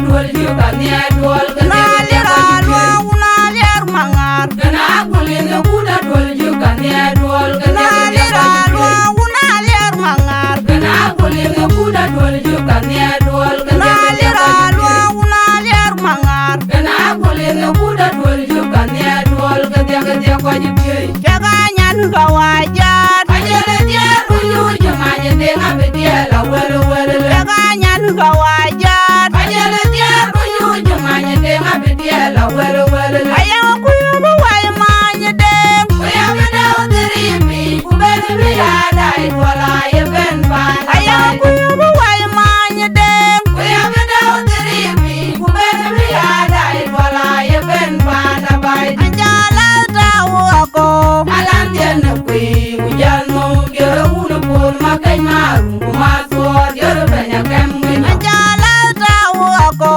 dwol yu kania dwol Nalira lwa unalir mangar Gana kulina kuda dwol yu kania dwol Nalira lwa unalir mangar Gana kulina kuda dwol yu kania dwol Nalira lwa unalir mangar Gana kulina kuda dwol yu kania dwol Gana kwa jibye Jaga nyan gawajat Ajele jeru yu jumanye denga bediela wele wele Jaga nyan gawajat Ajele jeru yu jumanye denga bediela wele wele Ayaw kuyumu way manye dem Kuya beda udirimi kubeni biyada itwala yeben pan Ayaw kuyumu way manye dem Kuya beda udirimi kubeni biyada itwala yeben pan Abai Anjala tawo ako Alan dienne kui Ujano gyere unu pol makay marum Kumaswar gyere benya kemgin Anjala tawo ako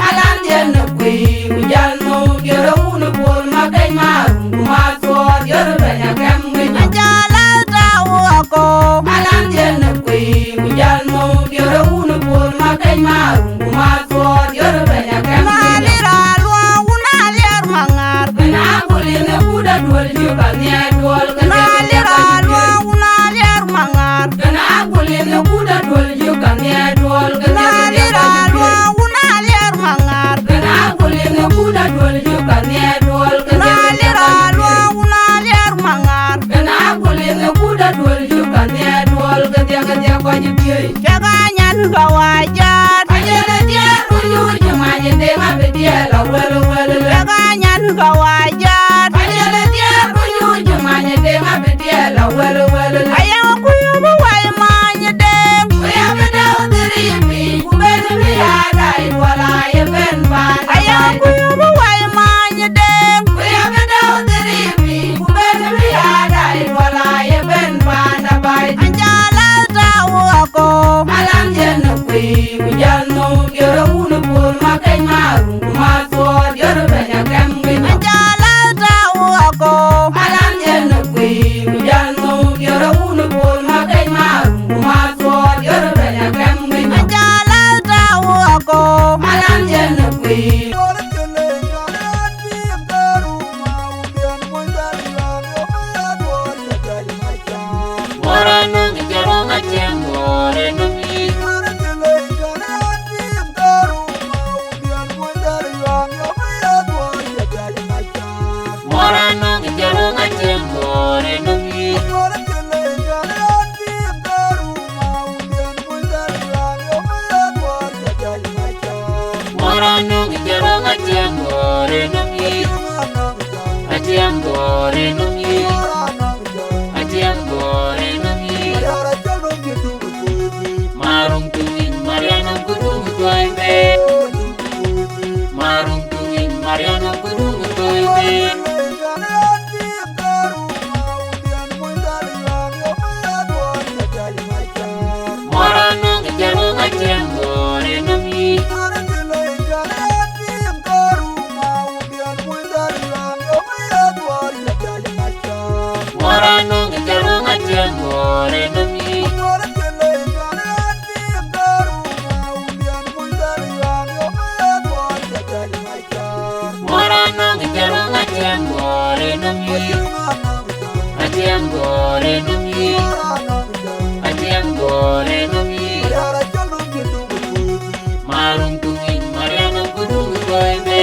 Alan dienne kui Ujano gyere unu pol makay marum Kumaswar gyere benya kemgin Anjala tawo ako Alan dienne kui Ujano gyere unu pol makay marum Kumaswar gyere benya kemgin Nalira lwa unalir mangar Kena kuline kuda dwol juga nia dwol Nalira lwa unalir mangar Kena kuline kuda dwol juga nia dwol Nalira lwa unalir mangar Kena kuline kuda dwol juga nia dwol Nalira lwa unalir mangar Kena kuline kuda dwol juga nia dwol Ketia kwa jibye Jaga nyan gawajat Ajele jeru yu jumanye denga bediela wele wele Jaga nyan gawajat Ajele jeru yu jumanye denga bediela wele wele Ayaw kuyumu way manye dem Kuya beda udirimi kubeni biyada itwala yeben pan Ayaw kuyumu way manye dem Kuya beda udirimi kubeni biyada itwala yeben pan Abai Anjala tawo ako Alan dienne kui Ujano gyere unu pol makay marum Kumaswar gyere benya kemgin Anjala tawo ako Alan dienne kui Ujano gyere unu pol makay marum Kumaswar gyere benya kemgin Anjala tawo ako Alan dienne kui Morano ngeronga cengore nungi Morano ngeronga cengore nungi Morano ngeronga cengore nungi Acengore nungi Acengore nungi Marung tuwing Mariano kudung toibe Marung tuwing Mariano kudung toibe Morano ngeronga cengore nungi Morano ngeronga cengore nungi Morano ngeronga cengore nungi Acengore nungi Acengore nungi Marung tuwing Mariano kudung toibe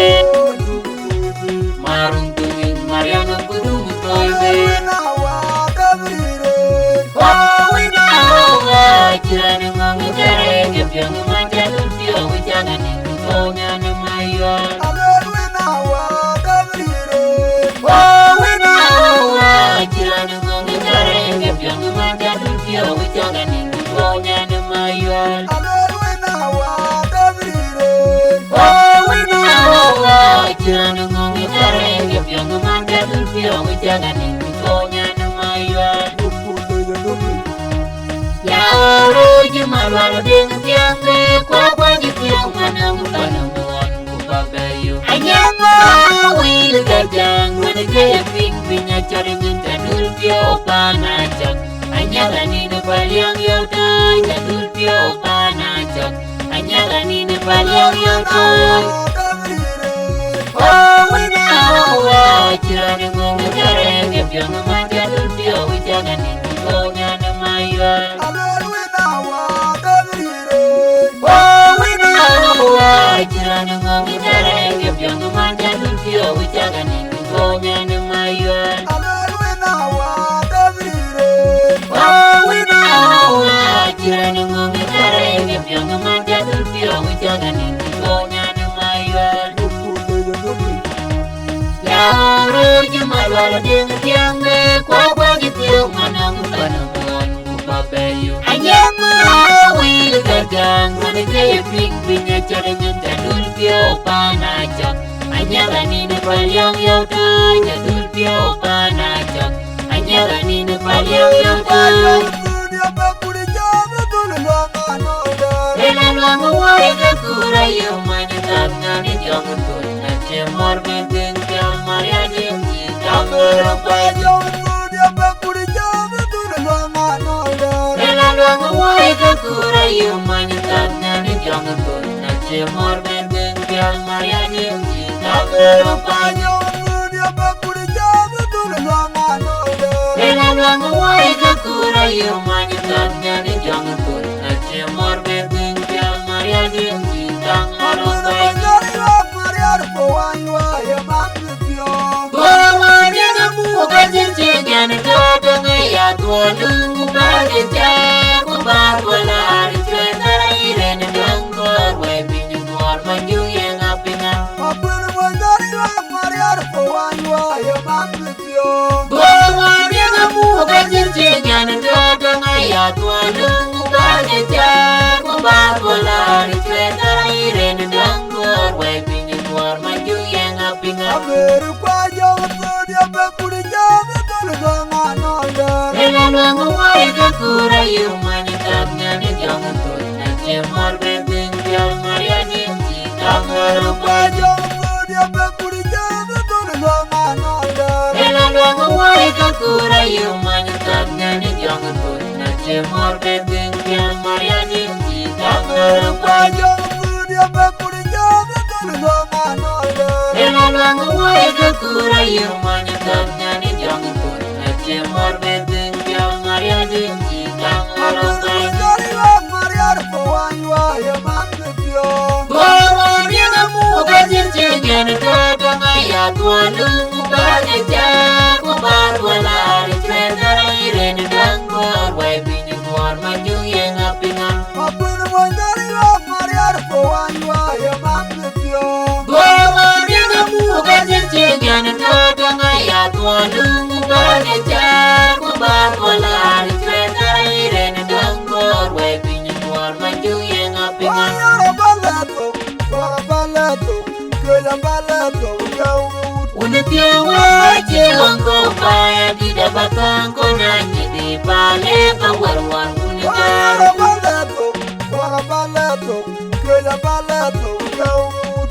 Marung tuwing Mariano kudung toibe Oh winawa Chirani ngongi kerenge Piangu manjalun Pio wijangan Indu konya nemayo Oh winawa Chirani ngongi kerenge Piangu manjalun Pio wijangan Indu konya nemayo Oh winawa Chirani ngongi kerenge Piangu manjalun Pio wijangan Indu konya nemayo Ya oro jimalwalo ding tiangge Kwa kwa jipiang manang tanang tuan kupagayo Anyanga wil gajang Wani gaya ping pinya cari minta dul pio panacak Anyanga nina paliang yautai Jadul pio panacak Anyanga nina paliang yo toy. Oh, we know, children go with their egg, if young man get to deal with young and in the old and my yard. Oh, we know, children go with their egg, if young man get to deal with young and in the old and my yard. Oh, we know, children go with their egg, if young man get to deal with young and in the old and my yard. Ruji malwala ding tiang me kwa kwa gitiang manang panang kupapeyu. Anyama wil gagang rani kaya ping pinya caranya jadul pio panajak. Anyala ni nepal yang yau tu jadul pio panajak. Anyala ni nepal yang yau tu. Ela luang uai kakura yu manyakat ngani jangan tu nace mor benteng. Maria Jinji, Kamera Pajo, Ela Luang Wai Kakura, you manyakat ngani jangan tu nace mor benteng Kiang Maria Jinji, Kamera Pajo, Ela Luang Wai Kakura, you manyakat ngani jangan tu nace mor benteng Kiang Maria Jinji, Kamera Pajo. Jangan kau dengar ya Tuhan Kubahagia jar Kubahagia Cuy terakhir Nengkor Wai pinjam kor Maju yang apingan Kubahagia kamu Kajin jangan kau dengar ya Tuhan Kubahagia jar Kubahagia Cuy terakhir Nengkor Wai pinjam kor Maju yang apingan Ela luang uai kakura yu manyakat ngani jangan tu nace mor benteng Kiang Maria Jinji Kamera Pajo. Ela luang uai kakura yu manyakat ngani jangan tu nace mor benteng Kiang Maria Jinji Kamera Pajo. Ela luang uai kakura yu manyakat ngani jangan tu nace mor benteng Kiang Maria Jinji Kamera Pajo. Kubahagia kamu kajin jangan kau dengar ya Tuhan Kubahagia jar Kubahagia Cuy terakhir Nengkor Wai pinjam kor Maju yang apingan Kubahagia kamu kajin jangan kau dengar ya Tuhan Kubahagia jar Kubahagia Cuy terakhir Nengkor Wai pinjam kor Maju yang apingan Unitiawa Jengko Paya di dabatang Konanya di balik War unigar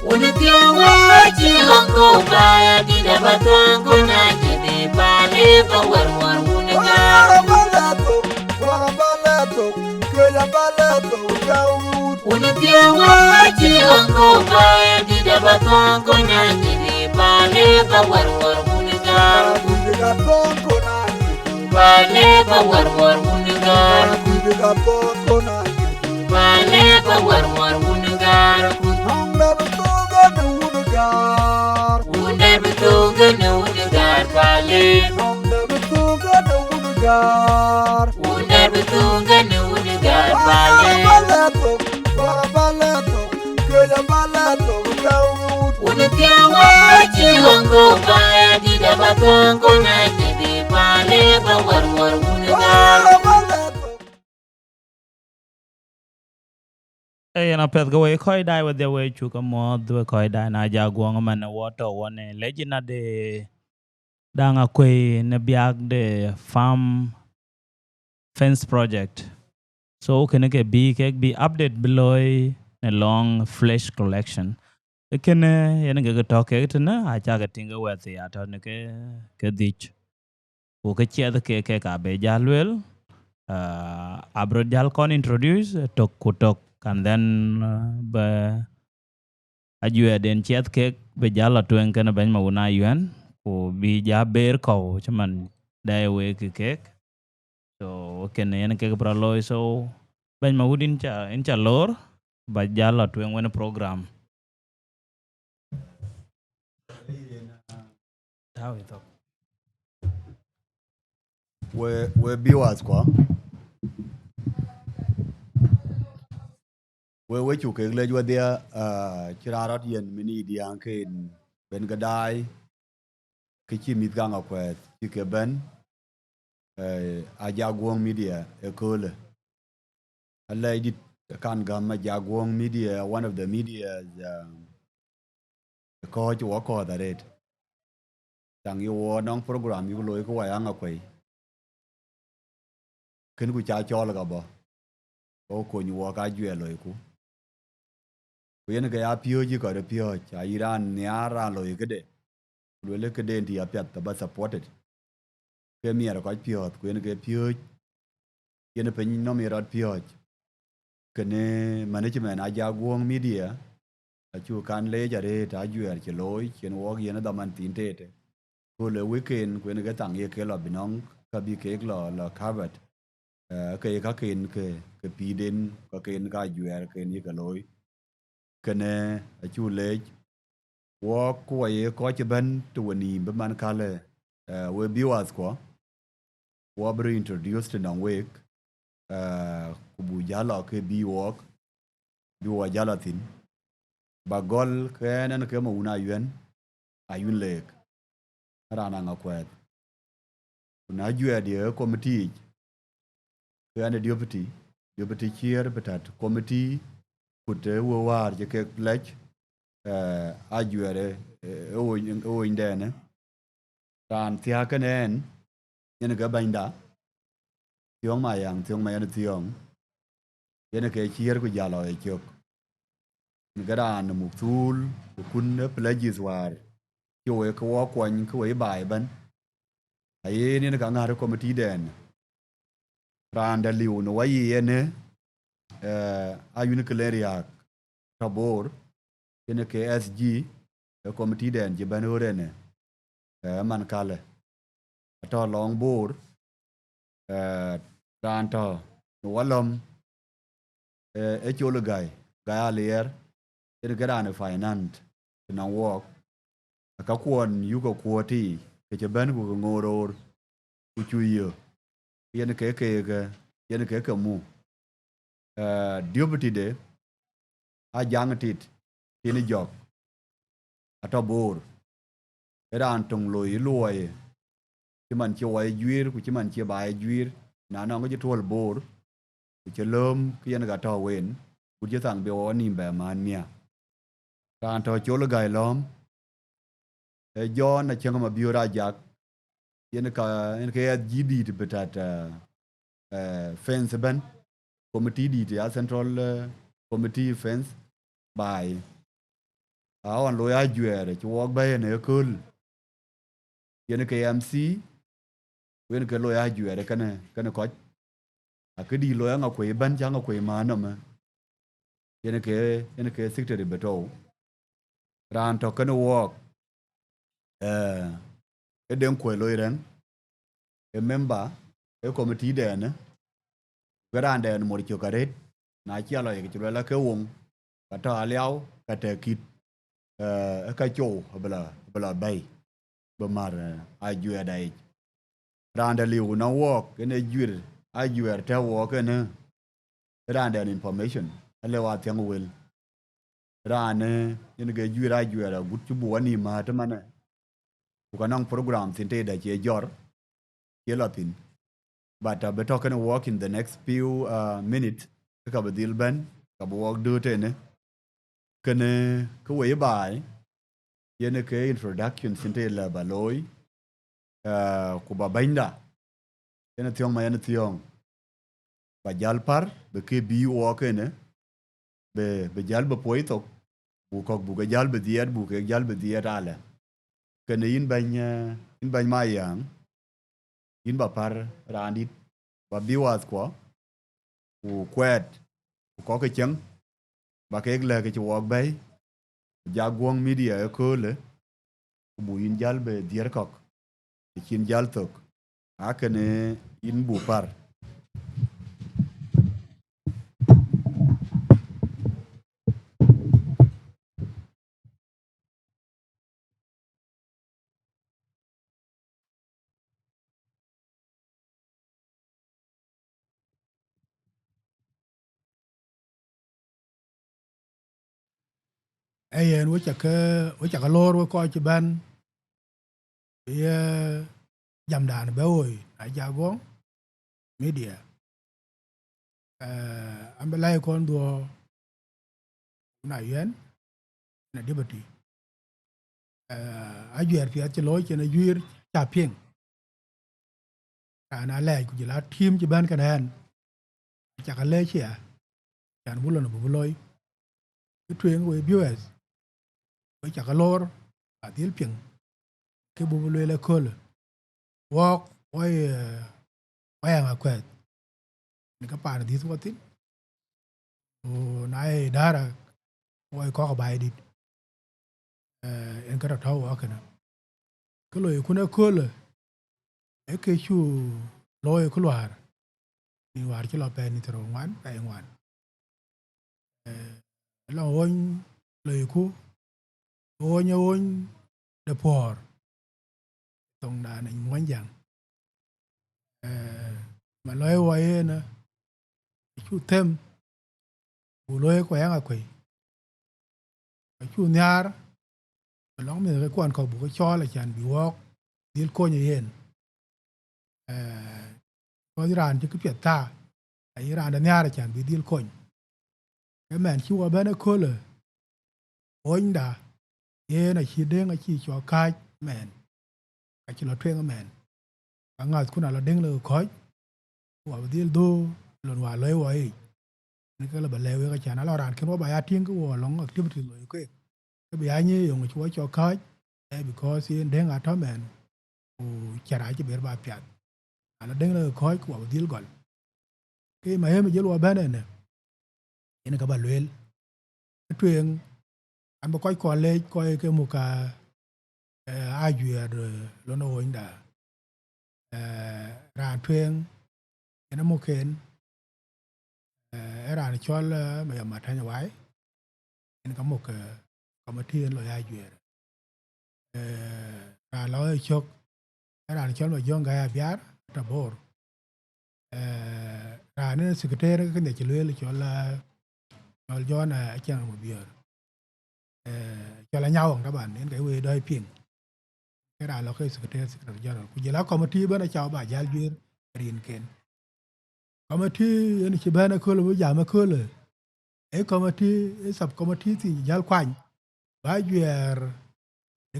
Unitiawa Jengko Paya di dabatang Konanya di balik War unigar Unitiawa Jengko Paya di dabatang Konanya di balik War unigar Balik War unigar Balik War unigar Undar betul gana unigar balik Undar betul gana unigar balik Unitiawa Jengko Paya di dabatang Konanya di balik War unigar na pet go we koi dai with the way chuka mod we koi dai na ja guang man water one legend de Angakuei ne biag de farm fence project so can ke be update below a long flesh collection can yen ga talk it na a cha ga tinga we the ata ne ke dich ko ke che de ke ka be jalwel abro jal kon introduce tok kutok and then be ajue den chet ke be jala tuen kana ben ma una yuen ko bi ja ber ko chaman dai we ke so ken yen ke pro loy so ben ma udin cha in cha lor ba jala tuen wen program how it up we viewers kwa we chu ke le jwa dia chirarat yen mini dian ke ben gadai ke chi mit gang akwet chi ke ben a jagwong media e kole alla dit kan gam jagwong media one of the media ko chu ko da red tang yo nong program yu loy ko wa yang akwai ken ku cha chol ga bo o ko nyu wa ka jwe loy ku yen ga ya pio ji ko de pio cha iran ne ara loy ke de le ke de ndi apet ta ba supported ke mi ara ko pio ku yen ke pio yen pe no mi rot pio ke ne management a jagwong media a chu kan le jare ta jwer che loy chen wo yen da man tin te ko le weekend ku yen ga tang ye ke lo binong ka bi ke lo covered ke ka ken ke pi den ka ken ka jwer ken ye ka loy ke ne a chu le wo ko ye ko che ban tu ni be man ka le we viewers ko wo bri introduced na week ku bu jalo ke bi wok bi wo jalo tin ba gol ke nan ke mo una yuen ayun lek rana nga kwet na jwe die committee ke ane deputy chair betat committee kute wo war je ke lech a jwere o indene ran tia kenen yen ga banda tiong ma yang tiong ma yan tiong yen ke chair ku jalo e chok ngaran mu tul kun ne pledges war yo e ko kwon ko e bai ban ai ni ga ngare committee den ran da liu no wayi ene ayun kleria tabor yen ke SG e committee den je ban orene man kale to long bor ran to no walom e cholo gai alier yen garan finance na work ka kwon yu ko kwoti ke je ban ku ngoror ku chuyo yen ke mu deputy de a jang tit tin jok ato bor ran tong loy ci man ci way juir ku ci man ci baay juir na no ci tol bor ku ci lom ki yen ga to wen ku ci tang be woni be man mia ran to cholo gai lom e jon na chenga ma biura jak yen ke gd de betat fence ban committee di ya central committee fence by awan lo ya juere ci wok bay ne kul yen ke mc wen ke lo ya juere kana ko akedi lo ya ngakwe ban janga kwe manam yen ke secretary beto ran to kana wok e den kwe lo iren e member e committee den garan den mo ri karet na chi alo ye chi la ke won ka ta aliao ka te kit e ka cho bla bay be mar a ju dai ran de liu na wok ne jur a juer te wok ne ran den information ale wa tiang wel ran ne ge jur a juer gut chu bu ni ma te mane ku kanang program tin te da che jor ke latin but be talking work in the next few minutes ka ba dil ban ka ba work do te ne kene ko we bai yene ke introduction tin te la ba loy ku ba bainda yene tiong ma yene tiong ba jal par be ke bi wo ke ne be jal be poito bu ko bu ga jal be diet bu ke jal be diet ala kene in ban ma yang in ba par randit ba biwas ko ku kwet ko ke cheng ba ke le ke wok bay ja gwong media ko le bu yin jal be dier kok kin jal tok akene in bu par ayen wo cha ka lor wo ko ci ban ye jam dan be oy a jago media ambe lay kon do na yen na debati a juer fi at loy ci na juer ta ping ana lay ku jila team ci ban ka dan cha ka le ci ya kan bulo no bu loy tuen we viewers wo cha ka lor a dil ping ke bu loy la ko le wok oy Angakuei ni ka pa di su tin o nai dara oy ko ba di en ka ta wa kana ko loy ku na ko le e ke chu loy ku war ni war ki lo pe ni tro wan pa wan lo won loy ku won de por tong da ni mon jang mà loy wa ye na chu tem bu loy ko Angakuei chu nyar long mi cái quan ko bu ko cho là chan bi wok dil ko ni yen ko Iran ci piet ta Iran da nyar chan bi dil ko cái men chu wa bana ko le onda ye na chi Deng a chi cho ka men a chi lo twen men ka ngat kuna la Deng le ko wa dil do lon wa loy wa yi ni ka la ba le we ka chan la ran ken wa ba ya tin ko wa long activity lo ko cái bị ai nhớ dùng chúa cho khách because in Deng at men u chara chỉ biết ba piat ala Deng là khói của deal gol cái mà em chỉ lo bên này nè cái cái bà luyện truyền anh bà coi cái một cái ai duyệt rồi lo nó ổn đã ra truyền cái nó một khen ra nó cho là mà mà thay nhau ấy cái có một cái có một thiên lo ai duyệt ra lo chok ra nó cho là do cái biar ta bor ra nó secretary cái này chỉ luyện cho là do là chẳng một biar cho là nhau các bạn đến cái về đây phiền cái là cái secretary do là cũng là committee bên cho bà giáo viên riêng kén committee này chỉ bên nó là giảm nó là ấy committee sub committee thì giáo quan bà duyệt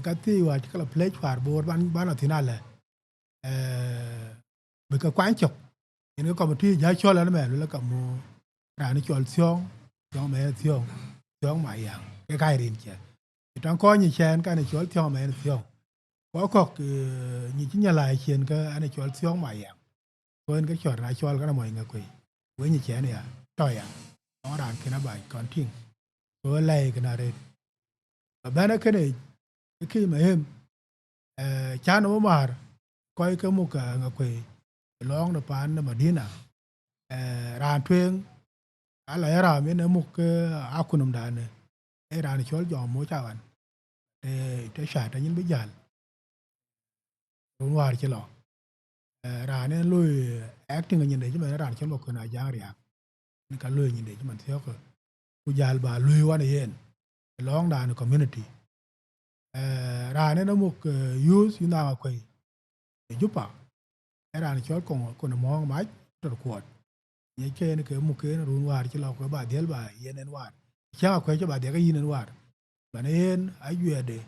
cái tí và cái là pledge phạt board ban là thế nào là với cái quan trọng thì nó committee giáo cho là nó mẹ là cả một ra nó cho xong mẹ xong mày cái riêng chứ trong coi như chen cái này cho xong mẹ xong có cọc như chính nhà lại chen cái anh này cho xong mày quên cái chuyện này cho cái là mọi người quỳ với như chen này trời ạ nó đàn cái nó bài còn thiên với lại cái nào đây ở bên cái này khi mà em cha nó mà coi cái một cái Angakuei long nó pan nó mà đi nào ran thuyền lại ra mấy nó một cái áo nằm đàn này ra nó cho dòm mỗi chào anh để xài ra những bây giờ đúng rồi chứ lo ra nên lui acting như thế chứ mà ra cho một cái này giang riêng nên cả lui như thế chứ mình theo cái bây bà lui qua này yên long đàn community ra nên nó một use như nào Angakuei để giúp à ra nó cho con mong mãi rất là quật như cái này cái một cái nó run vào chứ lo cái bà điel bà yên nên vào chắc Angakuei cho bà điel cái yên nên vào bà nên ai duyệt để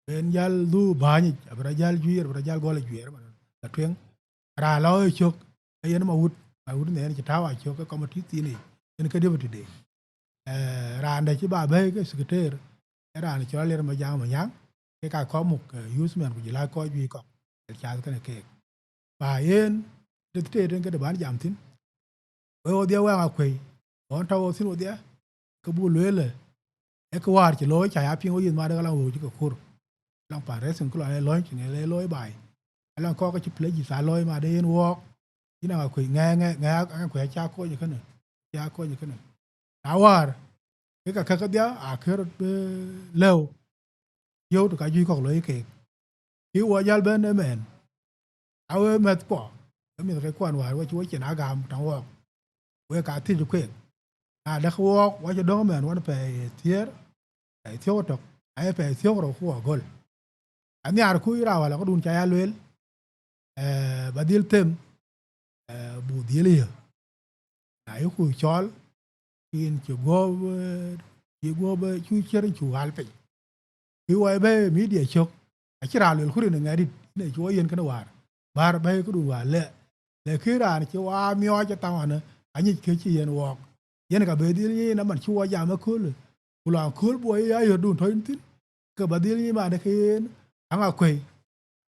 bên giao du bà nhỉ bà giao duyệt bà giao gọi là duyệt mà là chuyện ra lo chụp cái nó mà hút này nó chỉ tháo vào chụp cái committee này nên cái điều đấy ra đây chứ bà bê cái secretary ra nó cho lên mà giao mà nhang cái có một usement của gì là coi duy cọc để trả cái này kệ bà yên để đến cái bán giảm thính với ô điêu Angakuei on thâu xin ô điêu ka bu le e ka war ci loy cha ya pin o yin ma da la wo ci ka kur lang pa resin ku la loy ci ne le loy bai lang ko ka ci ple ji sa loy ma de yen wo ina ka ku nga ku cha ko ji kana ya ko ji kana a war ke ka dia a ke be lew yo to ka ji ko loy ke ki wo jal ben ne men a we met po mi ka kwan war wa ci wo ci na gam tan wo we ka ti ju ke a da ko wa ci do men wa pe tier ai thiếu to ai phải thiếu rồi khu gol anh nhà khu ra wala ko dun cha ya lel badil tem bu dilia ai khu chol in chu go be chu cher chu alpe ki wa be media chok a chira lel khu ne ngadi ne chu yen kana war bar be ko dun wa le ki ra ni chu wa myo cha ta wa ne ani ke chi yen wo yen ka be dil ni na man chu wa ya ma khu kula kul boy ya yo dun toin tin ka badil ni ma de ken anga kwei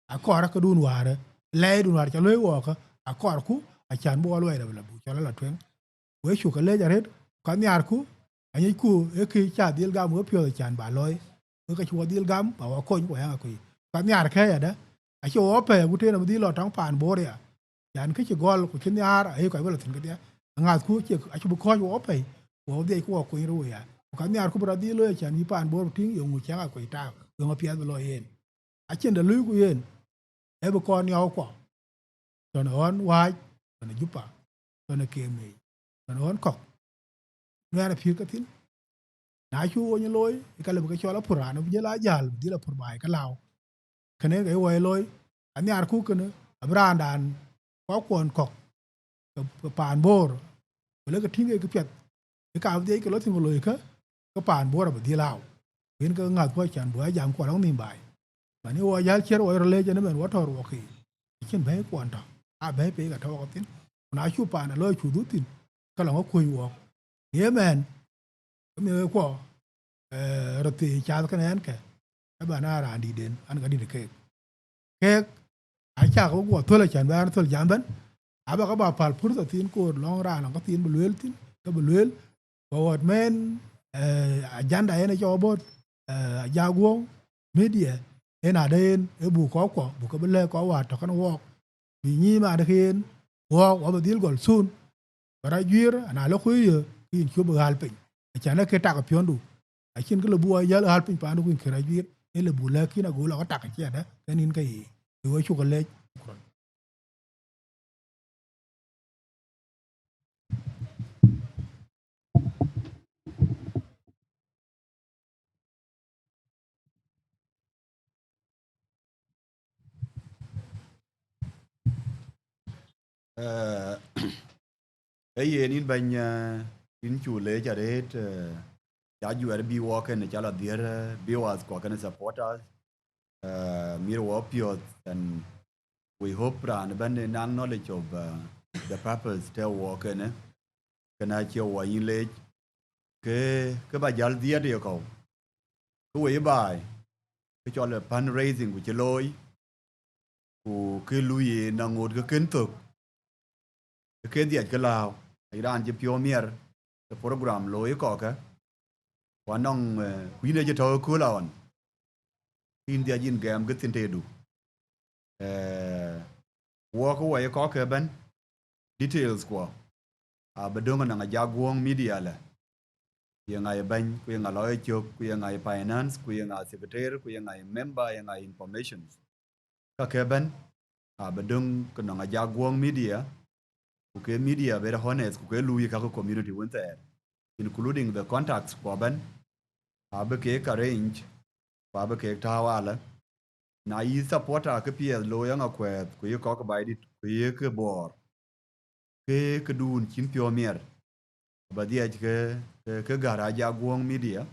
a kora ka dun ware le dun war cha loy wo ka a kor ku a chan bo loy da la bu cha la twen we chu ka le jaret ka nyar ku ani ku e ki cha dil gam go pyo chan ba loy ka chu dil gam ba wa ko ko anga kwei ka nyar ka ya da a chu o pe ku te na dil lo tang pan bo ya yan ki chi gol ku chin yar ai ko ba tin ka dia nga ku chi a chu ko wo pe wo de ku ko ru ya ka nyar ku bra di lo chan yi pan bor ting yo ngu cha ko ta yo ma pia lo yen a chen da lu ku yen e bu kon yaw ko to na on wa to na jupa to na ke me to na on ko na na pir ka tin na chu wo ni loy ka le bu ka cho la pura na je la jal di la pur bai ka law ka ne ga wo loy a nyar ku ka ne abran dan ko kon ko pan bor le ka ting ke pet ka de ka lo tin lo kaก็ป่านบัวเราไปที่เล่าเห็นก็งัดว่าฉันบัวยามกว่าน้องนิ่มใบวันนี้ว่ายาเชื่อว่าเราเลยจะนั่นเป็นวัดทอร์วอกี้เช่นใบกวนต่อใบไปกับทอร์กันน้าชูป่านเลยชูดุตินก็หลังว่าคุยวอกเฮ้ยแมนก็มีกว่ารถตีชาติกันนั้นแค่ไอ้บ้านอาหารดีเด่นอันก็ดีเด็กเค้กไอ้ชาเขากว่าทั่วเลยฉันบ้านทั่วยามบันอาบ้าก็บ่าผ่านพุทธตีนกูร้องร้านหลังก็ตีนบลุยตีนก็บลุยบอกว่าแมนagenda ene cho bot jaguo media ena den e bu ko bu ko bele ko wa to kan wo bi ni ma de ken wo wa dil gol sun bara juir ana lo kuye kin chu bu hal pin chana ke ta ka piondu a kin ko bu ya hal pin pa ndu kin kra juir e le bu la kin go la ko ta ka che da kanin kai wo chu ko le yen in ban in chu le ja det ya ju er bi wo ken ja la dir bi was ko ken supporters mir wo pio and we hope ran ban nang knowledge of the purpose te wo ken kana che wo yin le ke ba jal dia de ko ku we bai ke cho le fundraising ku che loy ku ke lu yi na ngot ke ken tok ke dia ke lao Iran je pio mier the program loy ko ka wanong kuine je to ku lawan in dia jin gam ke tin te du wo ko wa ko ke ban details ko a bedonga na jaguong media la yenga e ban ku yenga loy chok ku yenga finance ku yenga secretary ku yenga member yenga information ka ke ban a bedong ko na jaguong media okay media very honest okay lui ka community went there including the contacts for ban abeke arrange abeke tawala na yi supporter ke pie lo yang akwet ku ye ko ba dit ku ye ke bor ke dun chin pio mier ba dia ke garaja guong media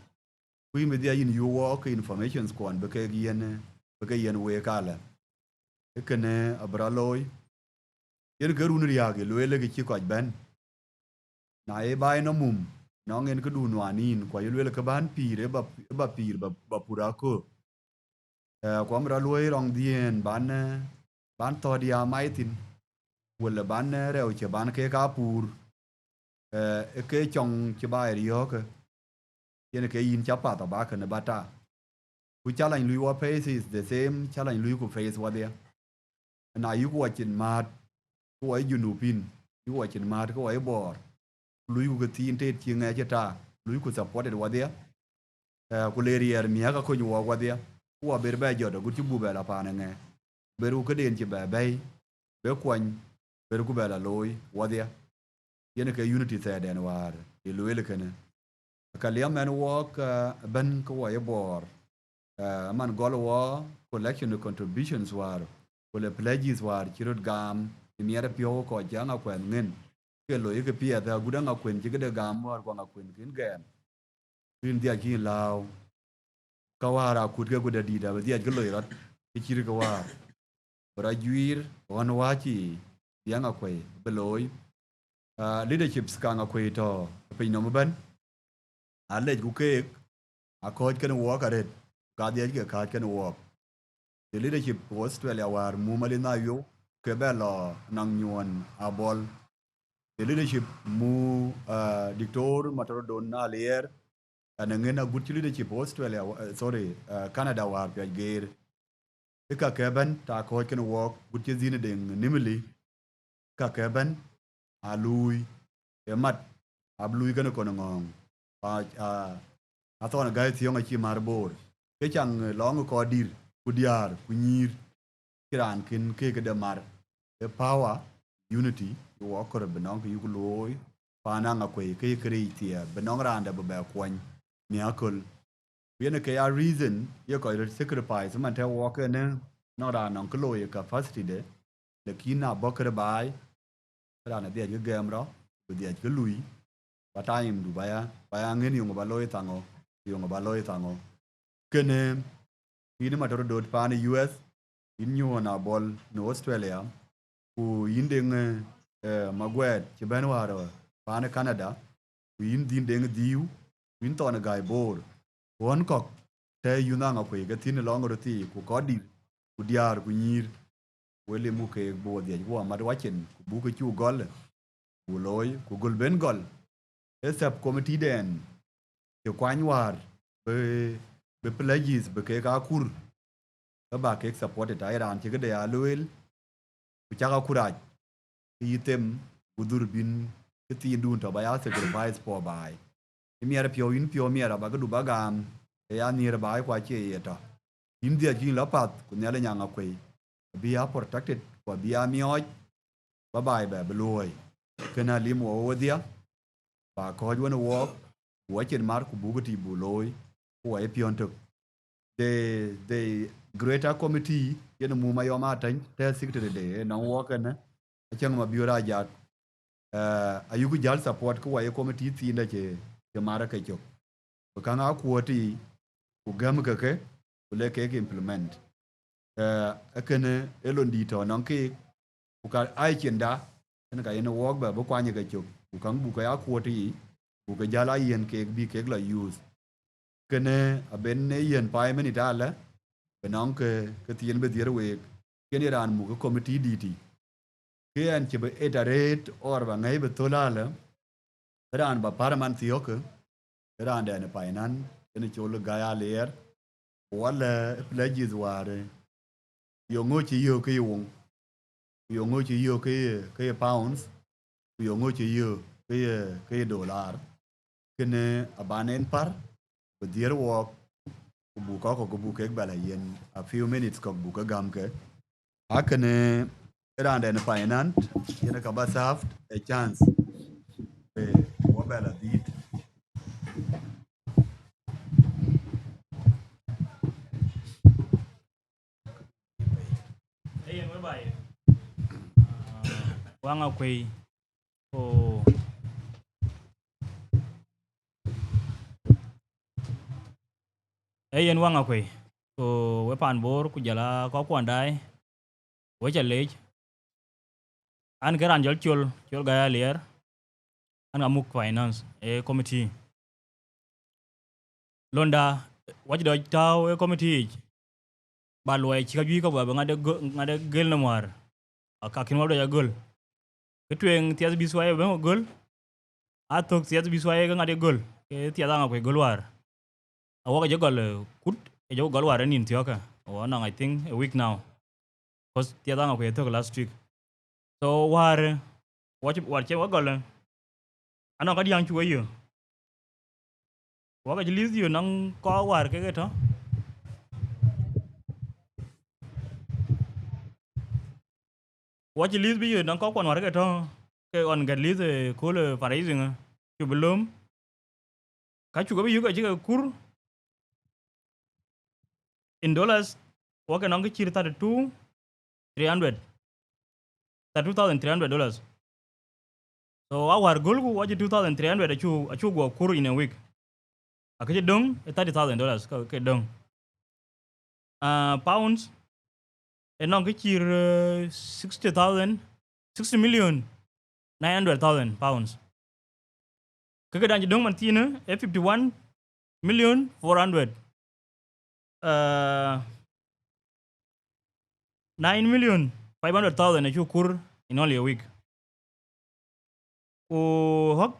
ku media in you work information squad beke yen we kala ke ne abraloy yen ke run riya ke lo le ke chi ko ben na e bai no mum no ngen ke dun wanin ko ye le ke ban pire ba pir ba pura ko ko amra lo rong dien ban to dia mai tin wala ban rew che ban ke ka pur ke chong che bai ri ho ke yen ke yin chapa ta ba kan bata ku challenge lui wa face is the same challenge lui ku face wa dia na yu ku chin mat ku ai junupin yu ku chin mat ku ai bor lui ku tin te chi nga ta lui ku support wa dia ku le rier mi ka ko nyu wa dia ku wa ber ba jodo ku bu ba la pa na nge beru ke den chi ba bai be kwan beru ku ba la loy wa dia yen ke unity ta den war e loele kana ka liam man walk ban ko wa ye bor man gol wa collection of contributions war ko le pledges war chirot gam imiere pio ko janga kwen ngin ke lo ye ke pia da gudanga kwen ji ke de gam war ko ngakwen kin gem kin dia ki law ka wara kut ke guda dida ba dia ke lo yot ke chir ka war ora juir on wachi janga kwe beloy leaderships ka ngakwe to pin no ban ale ku ke a coach kan walk at it ka dia ke ka kan walk the leadership of Australia war mu malina yo ke belo nang nyuan abol the leadership mu dictor matrodon na lier anangena good leadership of Australia Canada war pe gear ka keben ta coach kan walk good zine ding nimili ka keben alui emat ablui kan ko ngong a thon ga thiong a chi mar bor ke chang long ko dir ku diar ku nyir kiran kin ke de mar the power unity you walk or benong you loy pa na nga kwe ke kritia benong randa ba kwan miracle yene ke a reason ye ko sacrifice man te walk ne no ra non ko loy capacity de le kina bokre bai ra na de ge gem ro ku de ge lui ba time du ba ya ngeni ngo ba loy tango yung ba loy tango kene ini matoro dot pa ni US in you na bol no Australia ku yindeng magwet ci ben waro pa na Canada ku yindin deng diu win to na gai bor won kok te yuna nga ko ga tin long roti ku kodi ku diar ku nyir wele mu ke bo de wo ma wachen ku bu ku chu gol ku loy ku gol ben gol esap committee den ke kwany war be pledges be ke ka kur ka ba ke support ta Iran che ke de aloel ku cha ka kuraj yitem udur bin ke ti dun ta ba ya sacrifice for bai miera pio in pio miera ba ga du bagam e ya ni ra bai kwa che yeta india jin la pat ku ne la nyanga kwe be ya protected ko be ya mioj ba bai ba beloy kana limo odia ba ko wona walk watching mark bugati buloy ko e pionto the greater committee yen mu ma yoma tan te secretary de no walk na achang ma biura jak ayugu jal support ko e committee ti nda ke mara ka chok ko kana kuoti ku gam ka ke ku le ke implement akene elondi to non ke ku ka ai chenda en ka yen walk ba bo kwanye ka chok ku kan bu ka ya kuoti ku ka jala yen ke bi ke la use kene aben ne yen pai meni dala benong ke tien be dire we keni ran mu ko committee diti ke an che be etaret or ba ngai be tolala ran ba parman tiok ran da ne painan ene cholo gaya ler wala pledges ware yo ngochi yo ke yo ngochi yo ke pounds yo ngochi yo ke dollar kene abanen par be dire wo bu ko bu ke bala yen a few minutes ko bu ka gam ke akane ran da ne painan ene ka ba saft a chance be wo bala dit Ayen we bai. Wanga kwei o ayen wanga kwei o we pan bor ku jala ko kwandai we challenge an garan jol chol ga ler an amuk finance e committee londa waj do taw e committee ba loy ci ka ju ko ba ngade gel na mar aka kin wado ya gol ketwen tias biswaye ba gol atok tias biswaye ga ngade gol ke tias nga ko gol war awoka jogol kut e jogol ware nin tioka one I think a week now cause tia danga ko yeto last week so war che wagol ano ka diang chuo yo waka jilis yo nang ko war ke to wachi lis bi yo nang ko kon war ke to ke on ga lis ko le fundraising chu belum ka chu ga bi yo ka ji kur in dollars waka nang ki chir 32,300 dollars so our goal ku wachi 2,300 achu go kur in a week akaje dong $30,000 ke dong pounds nang ki chir 60 million 900,000 pounds ke dan dong man tina 51 million 400 9 million 500,000 achu kur in only a week o hok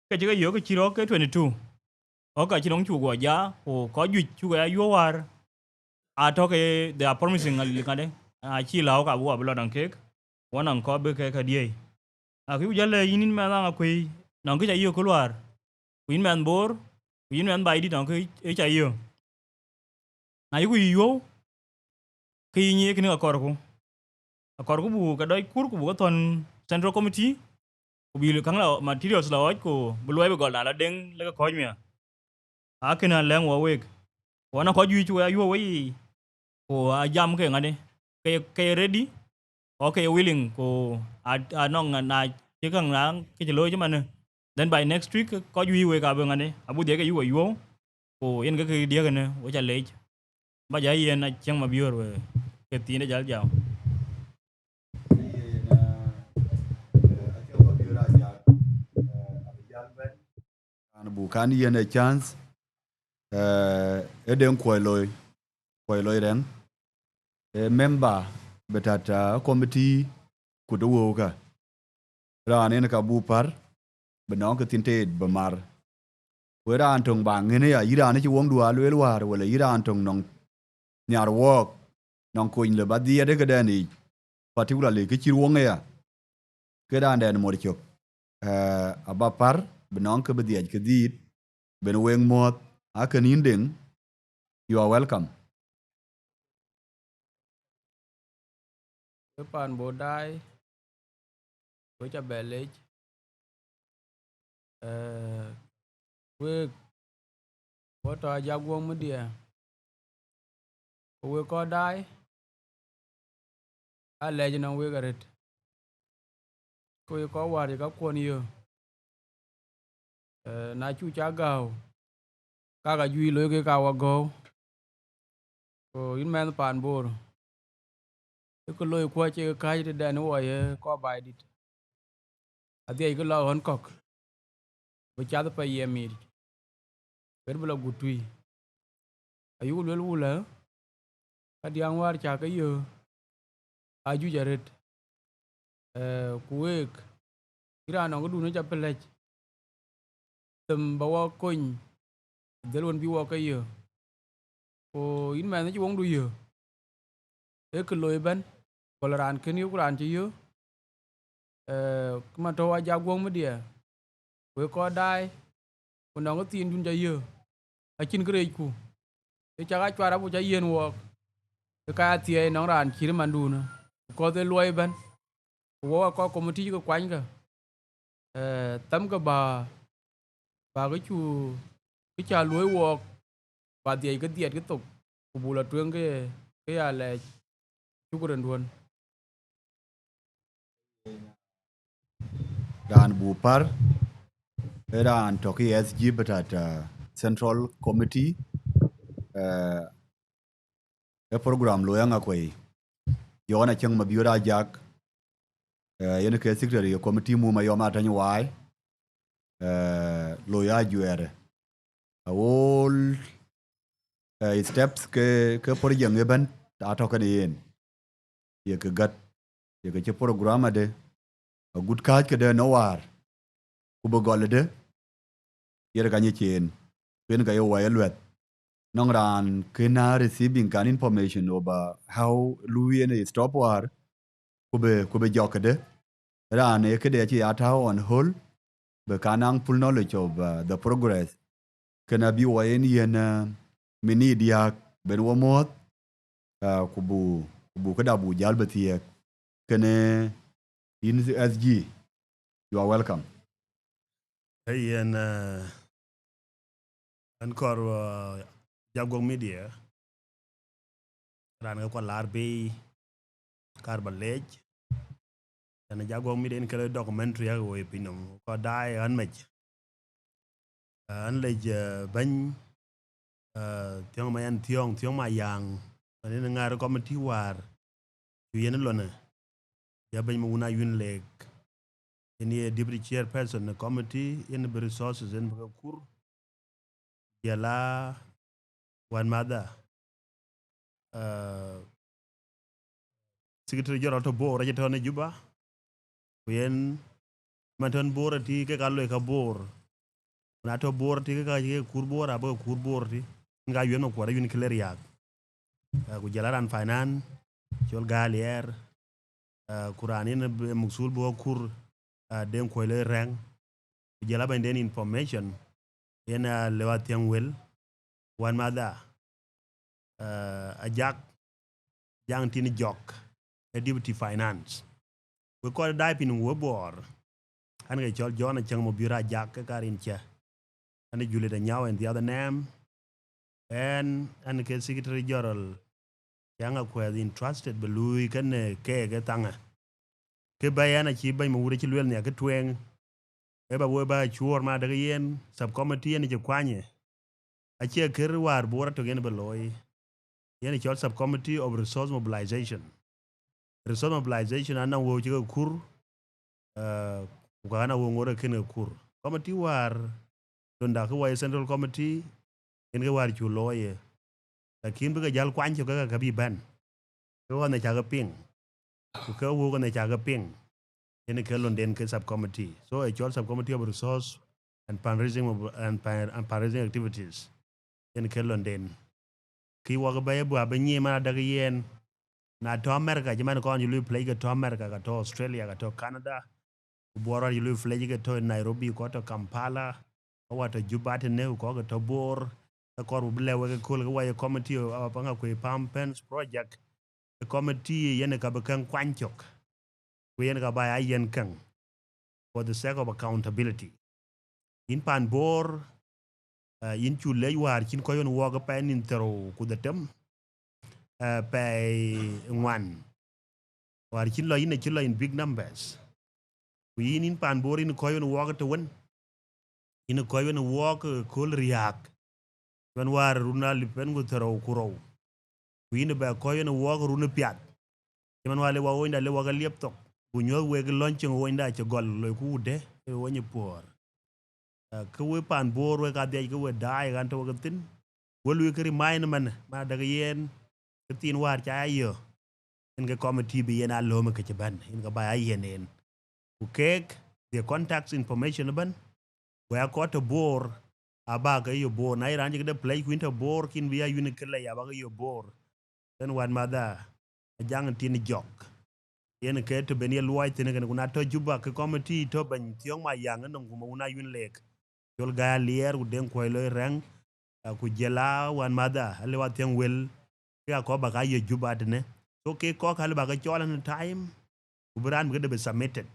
ke jiga yo ke chiro ke 22 oka chirong chu go ja o ko ju chu ga yo war a to ke they are promising al kade a chi lao ka bu ablo dan kek wonan ko be ke ka die a ku jale yinin ma na ko nan ke ja yo ko war win man bor win man bai di dan ke e ja yo na yu yo ke ni ke ni akor ku bu ka dai kur ku bu ton central committee ku bi le kang la materials la ko bu loy be gol na la deng le ko mi a ke na leng wo wek wana ko ju chu ya yo wi ko a jam ke ngade ke ready okay willing ko a nong na che kang na ke che loy che man then by next week ko ju we ka be ngade abu de ke yu yo ko yen ke dia ke ne wo cha le ba ja yen na chang ma bior we ke ti ne jal jaw an bu kan yen a chance eden koy loy ren member betata committee ku do ka ran en ka bu par benong ke tinte bemar we ran tong bang ne ya iran chi wong dua lwel war wala iran tong nong nyar wok nong kuin le badia de ka dani particularly ke chi wong ya ke ran den mo chok aba par benong ke badia ke dit ben weng mot akanin ding you are welcome pan bo dai với cha bè lech we có to ja gwong mu dia we ko dai a le jina we garet ko ko war ga kon yo na chu cha gao ka ga ju lo ke ka wa go ko in man pan bor ko loy ko che ka ji de no ye ko bai dit ade ko lo hon kok bo cha pa ye mi ber bla gutui ayu lo wula adiang war cha ka yo aju jaret kuwek ira no ko du no cha pelech tem bawa kon delon bi wo ka yo o in man ji wong du yo e ko loy ban koloran ken yu kuran ji yo kuma to wa ja gwong mu dia we ko dai ko no ko tin dun ja yo a chin kre ku e cha ga chwara bu cha yen wo e ka tie no ran chi man du no ko de loy ban wo ko committee ko kwan ga tam ga ba cái chu cái cha loy wo ba die cái diet cái tục ku bu la tuen cái ya le chu ko ren duon dan bu par ran to ki SG betata central committee e program lo yanga koy yona chang ma biura jak yen ke secretary committee mu ma yoma tan wai lo ya juere all steps ke por jang ban ta to kan yen ye ke gat ye ke program ade a good catch ke de no war ku bo golde yer ga ni chen pen ga yo wa yelwet nong ran kena receiving kan information over how Louis and stop war kube jokede ran e kede chi ata on hold be kanang full knowledge of the progress kana bi wa yen mini dia ben wo mot kubu kada bu jal betie kene in SG you are welcome. Hey, and Ankor Jagong Media ran ko larbi Carbalej and Jagong Media in kele documentary ago epinum ko dai anmej anlej ban tiong mayan tiong mayang ani ngar committee war yen lona ya ban mu na yun leg ini deputy chairperson the committee in the resources in kur yala one mother secretary general to bo raja tone juba yen manton bor ti ke kallo ka bor na to bor ti ka ke kur bor abo kur bor ti nga yun ko ra yun clear yak ku jalaran finance jol galier kurani ne musul bo kur den ko le reng jala ban den information ena lewat yang wel wan mada ajak jang tin jok e deputy finance we ko dai pin wo bor an ga chol jona chang mo bira jak ka karin cha an jule da nyaw and the other name and an ke secretary general yang ko entrusted belui kan ke tanga ke bayana chi bay mo wure chi lwel ne ke twen e ba wo ba chuor ma daga yen sub committee ne je kwanye a che ker war bora to gen beloy yen chol sub committee of resource mobilization ana wo chi kur kana wo ngore ken kur committee war donda ko wa central committee en ga war chu loye lakin bi ga jal kwancho ga bi ban ko ne cha ga ping ko wo ne cha ga ping in ke London ke subcommittee. So a joint subcommittee of resource and fundraising activities in ke London. Ki waga ba bu abenyi ma daga yen na to America jaman ko you play to America ka to Australia ka to Canada. Bora you play to Nairobi ko to Kampala ko to Juba ne ko to Bor ko bu lewe ko wa committee of Angakuei Pens project. The committee yen ka be kan kwanchok. Yen ka ba yen kan for the sake of accountability. In pan bor in chu le war kin ko yon woga pan in tero ku the tem pay one war kin lo in big numbers. We in pan bor in ko yon woga to won in ko yon wog kol riak when war runa lipen go tero ku ro we in ba ko yon wog runa piat man wale wa wonda le woga lieptok bu ñoo weg launching wonda ci gol lo ku de woni por ko we pan bor we ka de ko we dai gan to gatin wolu ke remind man ma daga yen tin war cha ayo en ga committee bi yen allo ma ke ci ban en ga ba yenen ku kek the contacts information ban we ko to bor aba ga yo bor na iran ji de play ku into bor kin bi ya unique la ya ba ga yo bor then wan mada jang tin jok yen ke to ben ye luai tene ke na to juba ke committee to ban tiong ma yang no kuma una yun lek jol ga lier u den ko le rang ku jela wan mada ale wa tiang wel ya ko ba ga ye juba tene so ke ko ka ba ga chola na time u bran be de submitted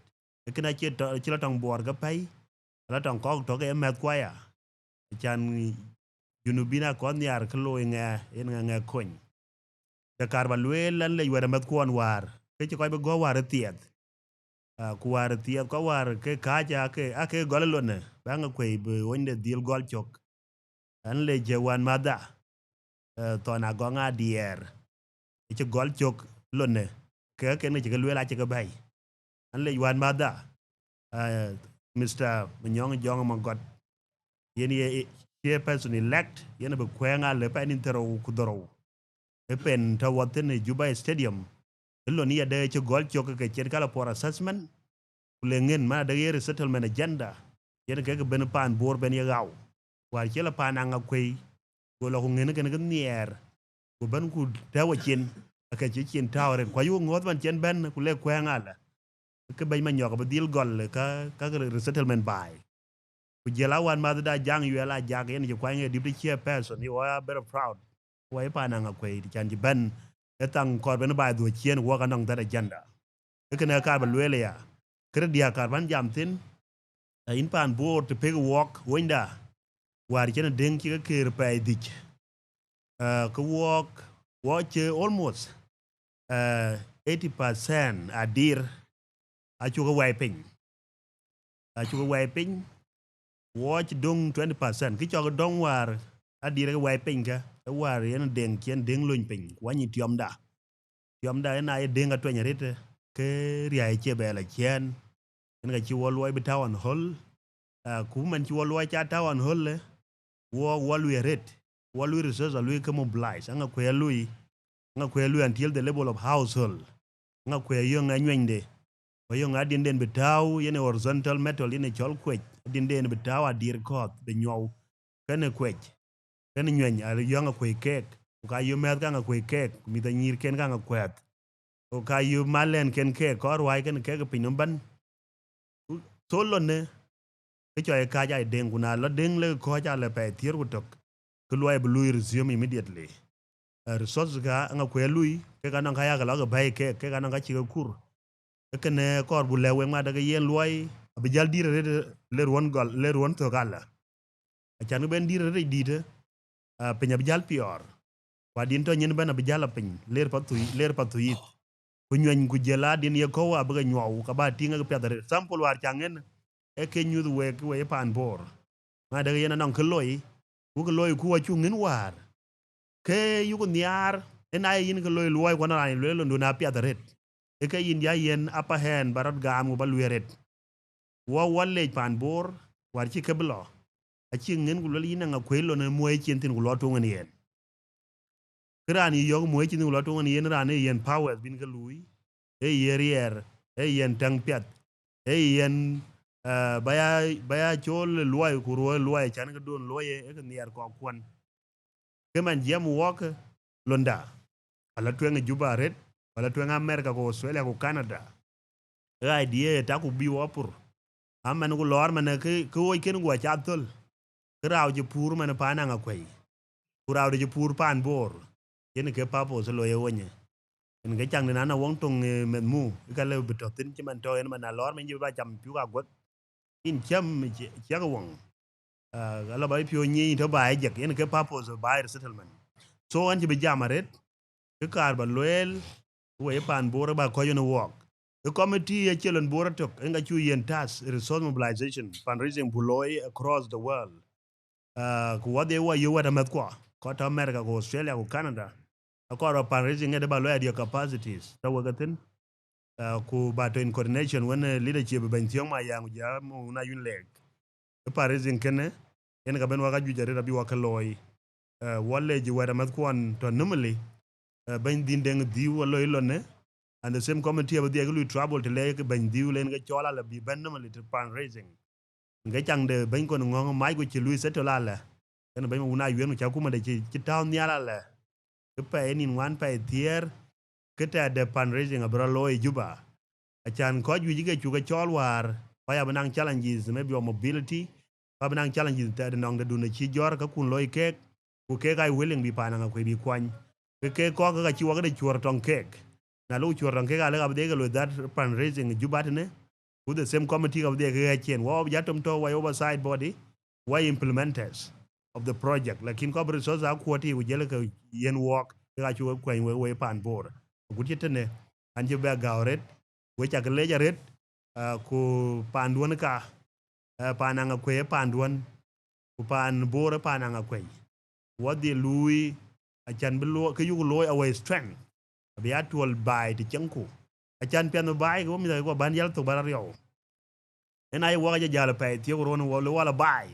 ke na che to chila tong bor ga pai la tong ko to ke met kwa ya chan junubina ko nyar klo nga en nga kon da karba lwel lan le wara met ko war ke ko be go war tiet ku war tiet ko war ke kaja ake gollo ne banga ko be wonde dil gol chok an le je wan mada to na go nga dier ke gol chok lonne ke ne ke lwela ke bay an le wan mada Mr. Manyong Jong Mangot yeni ye person elect yeni be kwenga le pa ni tero ku doro e pen ta woten Juba Stadium lo ni ade ci gol chok ke chen kala for assessment le ngen ma da yere settlement agenda yen ke ben pan bor ben yagaw war ci la pan Angakuei go lo ngene ken ga nier go ban ku tawo chin aka chi chin tawre kwa yu ngot ban chen ben ku le kwa ngala ke bay ma nyok ba dil gol ka resettlement bay ku jela wan ma da jang yu la jag yen ji kwa nge dibdi chia person you are very proud wa pa na nga kwe ti chan ji ben etang kor ben bay do chien wo ka nong da agenda ke ne ka ba lwele ya kre dia kar ban jam tin in pan board to pig walk winda war chen deng ki ka ker pay dik ka walk watch almost 80% adir a chu ka wiping watch dong 20% ki cho dong war adir ka wiping ka war yen deng chen deng luñ ping wani tiom da na ye deng a to nyarete ke ria che bela chen en ga chi woloi bitawan hol ku man chi woloi cha tawan hol le wo lui ret wo lui resource lui ka mobilize anga kwe lui until the level of household anga kwe yo nga nywende yo nga din den bitaw yene horizontal metal yene chol kwech din den bitaw adir kot be nyow kene kwech kene nyen ar yo nga kwe kek ka yo mer ka nga kwe kek mi da nyir ken ka nga kwet o ka yo malen ken kek kor wai ken kek pinum ban solo ne ke choy ka ja deng kuna lo deng le ko ja le pe tier ku tok ku lo e blue resume immediately resource ga nga kwe lui ke ka nan ka ya ga lo ga bay ke ka nan ka chi kur ke ne kor bu le we ma daga yen loy abi jal dire le ron to gala achan ben dire re dite pe nya bi jal pior wa din to nyen ben abi jal pin ler pa tu yit ku nyen ku jela din ye ko wa ba nyaw ka ba tinga ga pedare sample war changen e ke nyu we pan bor ma daga yen nan ko loy ku wa chu ngin war ke yu ko nyar en ay yin ko loy ko na lo na pedare e ke yin ya yen upper hand barat gam ba lueret wo walle pan bor war ci keblo a ci ngin gu lol yina nga kwelo na moy ci entin gu loto ngani yen krani yo moy ci gu loto ngani yen rane yen powers bin ga lui e yerier e yen tang pet e yen baya chol loy ku ro loy chan ga don loy e ga nier ko kwon keman jam wok londa ala twenga juba red wala twenga america ko australia ko canada rai die ta ku bi wopur amen ku lor man ke wo ken gwa chatol kraw je pur man pa na ngakwei kraw je pur pan bor yen ke papo so lo ye wonye en ga chang na na wong tong men mu ka le beto tin ti man to en man lor men ju ba cham pu ga got in cham che ga wong ala ba pio nyi to ba je yen ke papo so ba settlement so an ji be jamaret ke kar ba loel we pan bor ba ko yo no wok the committee a chelon boratok enga chu yen tas resource mobilization fundraising buloy across the world ku wade wa yo wada met ko ta america ko australia ko canada akoro fundraising e de ba loy your capacities ta wagatin ku ba to in coordination when leadership ben tiong ma yang ja mo na yun leg fundraising kene en ga ben waga ju jare rabi wakaloy walle ji wada met to normally ben din deng di waloy lonne and the same committee of the aglu trouble to lay ban diu len ga chola la bi ban no little pan raising nga chang de ban ko ngong mai ko ci lui setola la en ban una yenu cha kuma de ci town nyala la ke pa enin wan pa tier ke ta de pan raising abra loy juba a chan ko ju jige chu ga chol war pa ya banang challenges maybe your mobility pa banang challenges ta de nong de duna ci jor ka kun loy ke ku ke ga willing bi pa na ko bi kwan ke ko ga ci wa ga de chor tong kek na lu churan ke gale abde galo that fundraising jubatne with the same committee of the chen wa jatom to wa oversight body wa implementers of the project lakin ko resource akwati ujele ka yen work ga chu ko we pan bor gutitene anje ba gawret we cha leja ret ku pandwon ka pananga kwe pandwon ku pan bor pananga kwe what the lui achan belo ke yugo loy away strength bi actual bai ti chengku achan piano bai ko mi ko ban yal to barario en ay wa ja jala pay ti ko ron wala bai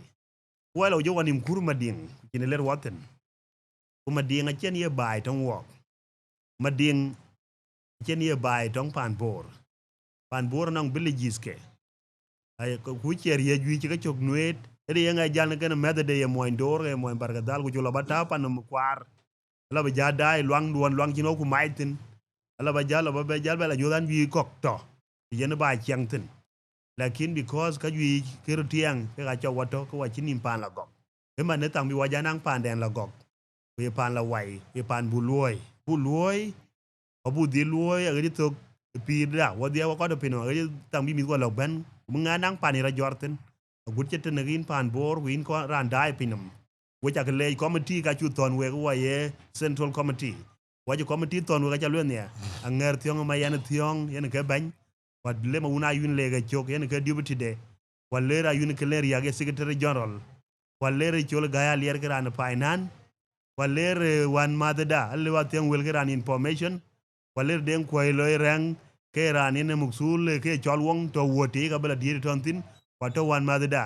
wala jo wanim kurma ding kine ler waten kuma ding a chen ye bai ton wo ma ding chen ye bai ton pan bor nang villages ke ay ko ku cher ye ju ci ka chok nuet edi yenga jan ken mede de mo ndor e mo barga dal ku jula bata pan mu kwar la ba jada luang duon luang chino ku maitin la ba jala ba be jal bela jodan wi kok to yen ba changtin lakin because ka wi kero tiang ke ga chaw wato ko wachini pan la gok e man ne tang bi wajanang pan den la gok we pan la wai we pan buluoy abu di luoy agadi to pi da wadia wa ko do pino agadi tang bi mi ko la ben mu nga nang pan ra jorten gut chete nagin pan bor win ko ran dai pinum which a le committee ka chu ton we wa ye central committee wa je committee ton we ka chalu ne anger tiong ma yan tiong yen ke ban wa le ma una yun le ga chok yen ke deputy de wa le ra yun ke le ya ge secretary general wa le re chol ga ya ler gran finance wa le wan madada alle wa tiong wel gran information wa le den ko lo rang ke ran ne muksul ke chol wong to woti ka bela dir ton tin wa to wan madada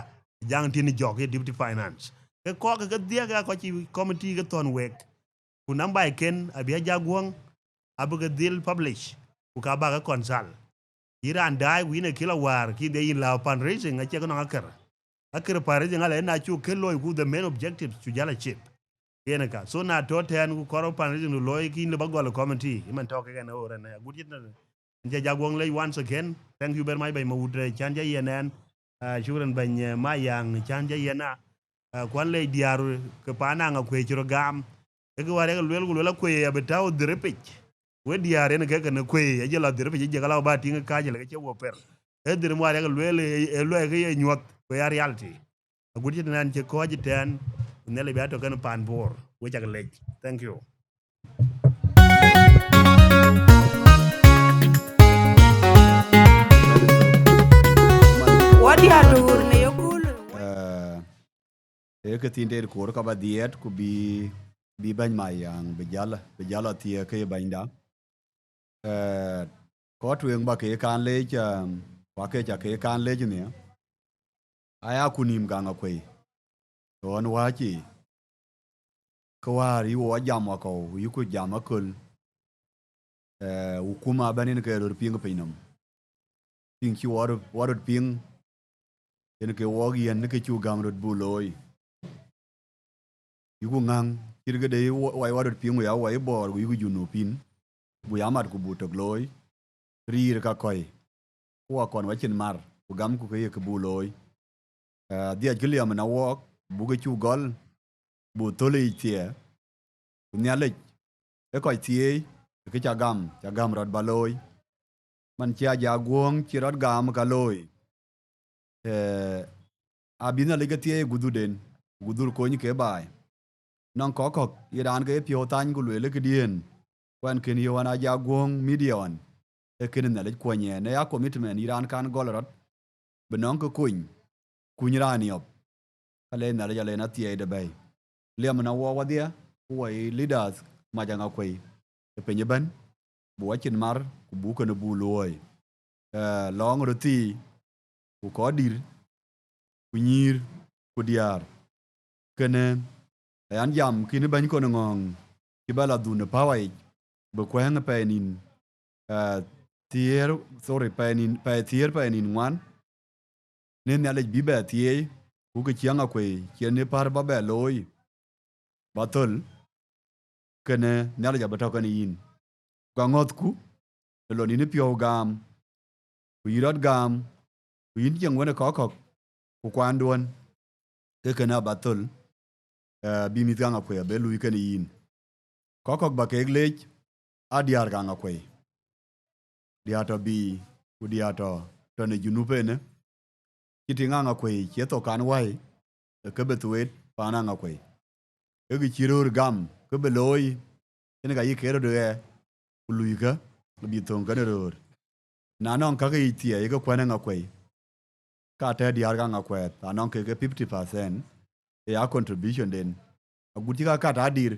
jang tin jog ye deputy finance ke ko ka dia ga ko ci committee ga ton wek ku namba ken abia jagwong abu ga dil publish ku ka ba ga konsal iran dai wi ne kila war ki de in la fundraising a che ko akar fundraising ala na chu ke loy ku the main objective chu jala chip yena ka so na to ten ku koro fundraising no loy kin le bagwal committee man to ke na ora na gudit na nja jagwong le once again thank you very much by mawudre chanja yenen shuran ban mayang chanja yena kwan le diaru ke pana nga kwe chiro gam e ko ware lwel gulwela kwe ya betaw direpich we diare ne ke na kwe ya jela direpich je gala ba tinga ka jela ke wo per e dir mo ware lwel e lo ke nyot ko ya reality agudi nan je ko jiten ne le biato kan pan bor we jak lej thank you Wadi adur ne yokul. e ke tinde ko ka ba diet ku bi ban mayang bejala tie ke banda ko tuen ba ke kan le cha wa ke cha ke kan le ne aya kunim ganga kwe on wachi ko wari wo jama ko yiku jama kul hukuma banin ke ro ping pinam ping ki war ping yen ke wogi yen ke chu gam rot buloy yiku ngang kirge de wai war ping ya wai bor yiku junu pin bu yamat ku butok loy rir ka koy ko kon wachin mar ku gam ku ke ke buloy dia giliam na wok bu ke chu gol bu tole tie nyale e koy tie ke cha gam rod baloy man cha jagwong chi rod gam ka loy abina le ke tie gudur ko ni ke bai non ko iran ke pio tan gu le ke dien kwan ken yo na jagwong midian e ken na le ko nye ne ya commitment iran kan gol rod benon ko kuny rani op kale na le na tie de bay liam na wo wadia way leaders majanga kwai e penye ban bu wachin mar ku bu ko na bu loy long roti ku ko dir ku nyir ku diar kene an jam kini ban ko ngong kibala du ne pawai bu ko hanga penin tier penin wan ne ne le bibe tie ku ke chianga kwai chene par ba be loy batol kene nyala ja bata kan yin gangot ku lo ni ne pio gam ku yirot gam ku yin jeng wona ko ku kwandon ke kana batol bi mi ganga ku be lu kan yin ko ba ke glej adiar ganga ku diato bi ku diato to ne junu pene kiti nganga ku che to kan wai ke betuet pana nga ku e gi chirur gam ke beloy ene ga yikero de luiga bi ton kan ror na non ka gi tie ga kwana nga kwai ka ta di arga nga kwet anon ke 50% ya contribution den aguti ka ta dir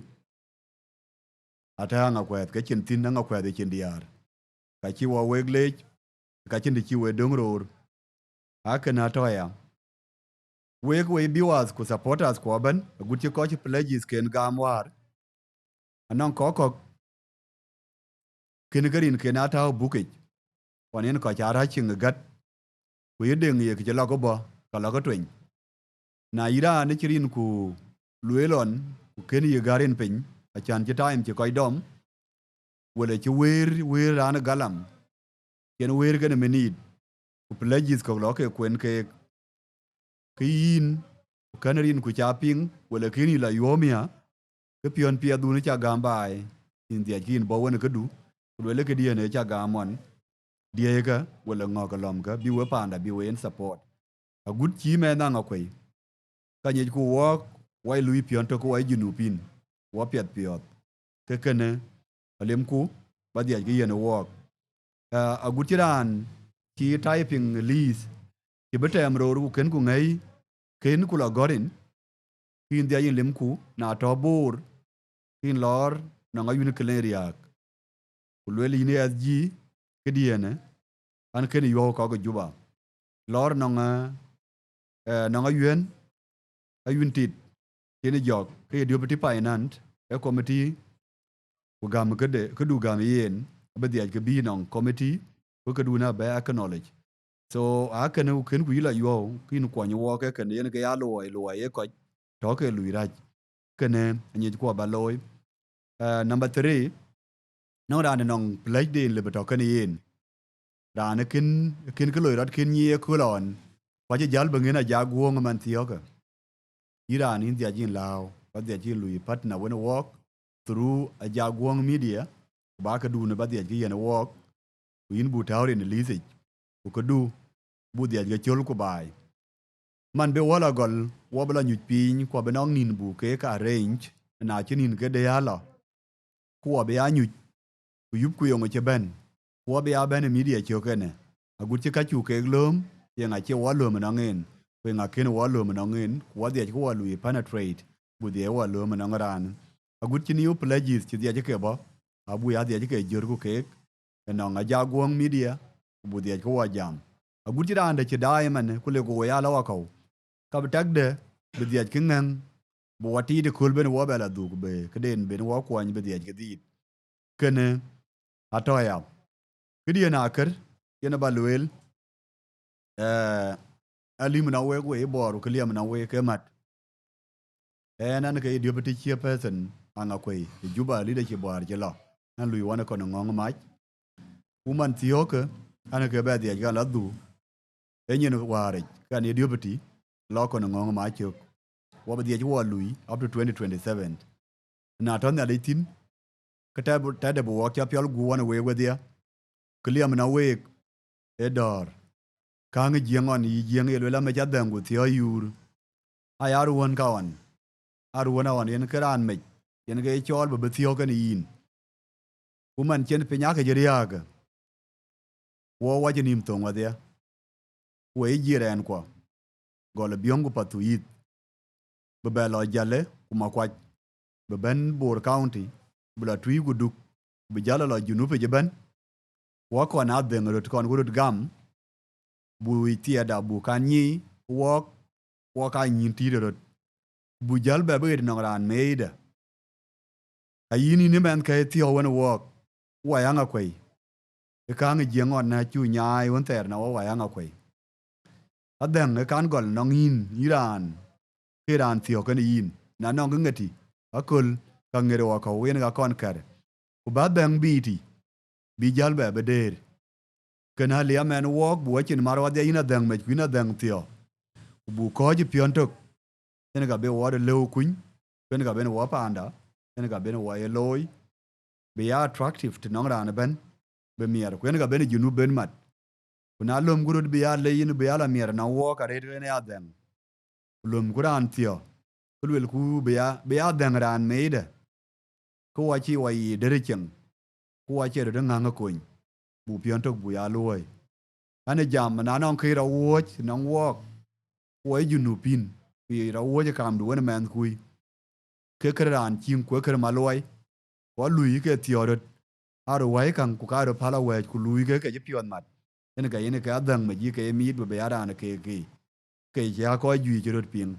ata nga kwet ke chin tin nga kwet chin diar ka chi wo wegle ka chin di chi we dong ror akena to ya we biwas ku supporters ko ban aguti ko chi pledges ken gamwar anon ko ken garin ken ata buke wanen ko chara ching gat ku yedeng ye ke la ko bo ka la ko twen na ira ne chirin ku luelon ku ken ye garin pin a chan chi time chi koy dom wala chi wer ran galam ken wer ken menid ku pledges ko lo ke kwen ke yin ku kanarin ku chaping wala kini la yomia ke pion pia du ne cha gambai in dia kin bo wona ke du ku le ke dia ne cha gamon dia ga wala ngo ka lom ka bi we panda bi we en support a good chi me na ngakwe ka nye ku wo wai lui pion to ko wai junu pin wo piat piot ke kene alem ku ba dia ge yen wo a good tiran ki typing list ki betem ro ku ken ku ngai ken ku la gorin kin dia yin lem ku na to bor kin lor na nga yun kelen riak ku le li ne sg ke dia ne an ken yo ko go juba lor na nga yuen ayun tit kene jok ke deputy finance e committee ku gam ke de ku du gam yen be dia ke bi non committee ku du na be acknowledge so a ken ku ken ku ila yo kin ko ni wo ke ken yen ke ya lo e ko to ke lu raj ken ni ko ba loy number 3 no ran non pledge de le to ken yen ran kin ke lo rat kin ni ku lon ko je jal be ngena ja guong man tiyo ke Iran in dia jin lao ba dia jin lui partner when work through a jaguang media ba ka du ne ba dia jin work in bu tawre ne lise ko du bu dia ga chol ko bai man be wala gol wo bla nyu pin ko be nong nin bu ke ka range na chinin ke de ala ko be anyu ku yup ku yongo che ben ko be a ben media chokene agut che ka chu ke glom ye nga che wo lo na ngin we nga ken wo lo na ngin wo dia ko wo lui penetrate bu dia wo lo na ngaran agut chi new pledges chi dia ke bo abu ya dia ke jor ku ke na nga jaguang media bu dia ko wa jam agut chi ran de che dai man ku le go ya la wa ko ka tak de bu dia ke ngang bu wati de kul ben wo ba la du be ke den ben wo ko an be dia ke di kene atoya kidia na ker yena ba luel alim na we boru kliam na we ke mat nan ke deputy chairperson Angakuei juba leadership bar jelo nan lui wana kono ngong mach kuman tioke ana ke ba dia ga la du enyen ware kan deputy lo kono ngong mach wo ba dia wo lui up to 2027 na ton ya litin kata ta de bo wa kya pyal gu wana we dia kliam na we edor kang jiengon yi jieng ye la me jadangu tio yur ayaru won kawan aru wona wan yen keran me yen ge chol be tio kan yin kuman chen pinya ke jeriaga wo wajinim tong wadia we jiren ko gol biongu patu yit be belo jale kuma kwa be ben bor county bula tui guduk be jala lo junupe jeben wo ko na den rot kon gurut gam bu tiada bu kanyi wo ka nyin tidorot bu jal be be no ran meida ayini ni men kay ti howen wok wa yanga kwai e kan jengon na chu nyai won ter na wa yanga kwai aden e kan gol nong yin iran iran ti hoken yin na nong ngati akol ka ngere wa ka wen ga kon kar ku ba ben biti bi jal be be der kana liya men wok bu chin marwa de ina den me kwina den tio bu ko ji pion tok ene ga be wa de lew kun ene ga ben wa panda ene ga ben wa ye loy be ya attractive to nong ran ben be mier ko ene ga ben junu ben mat kuna lom gurud be ya le yin be ya la mier na wo ka re ne ya den lom guran tio kulwel ku be ya den ran meide ko wa chi wa yi dere chen ko wa che de nganga kun bu pion tok bu ya loy ane jam na non ki ra wo nong wo wo junu pin pi ra wo je kam du ne men kui ke kran chin ko ker maloi ko lui ke tiorot aro wai kan ku ka ro pala we ku lui ke pion mat ene ga ene ka dang me ji ke mi be ara ne ke ya ko ju ji rot pin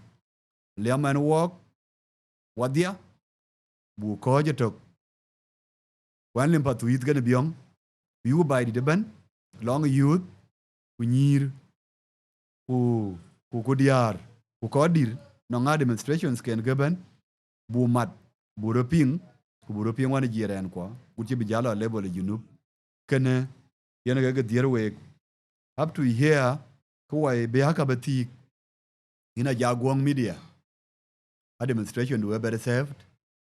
le man wok wadia bu ko je tok wan lim patu yit gane biong yu bai di ben long youth ku nyir ku diar ku ko dir no nga demonstrations ken gaban bu mat bu roping ku bu roping wan jiren ko ku ci bi jalo level junub kene yen ga dir we up to here ko wai be haka bati ina jagwong media a demonstration were better served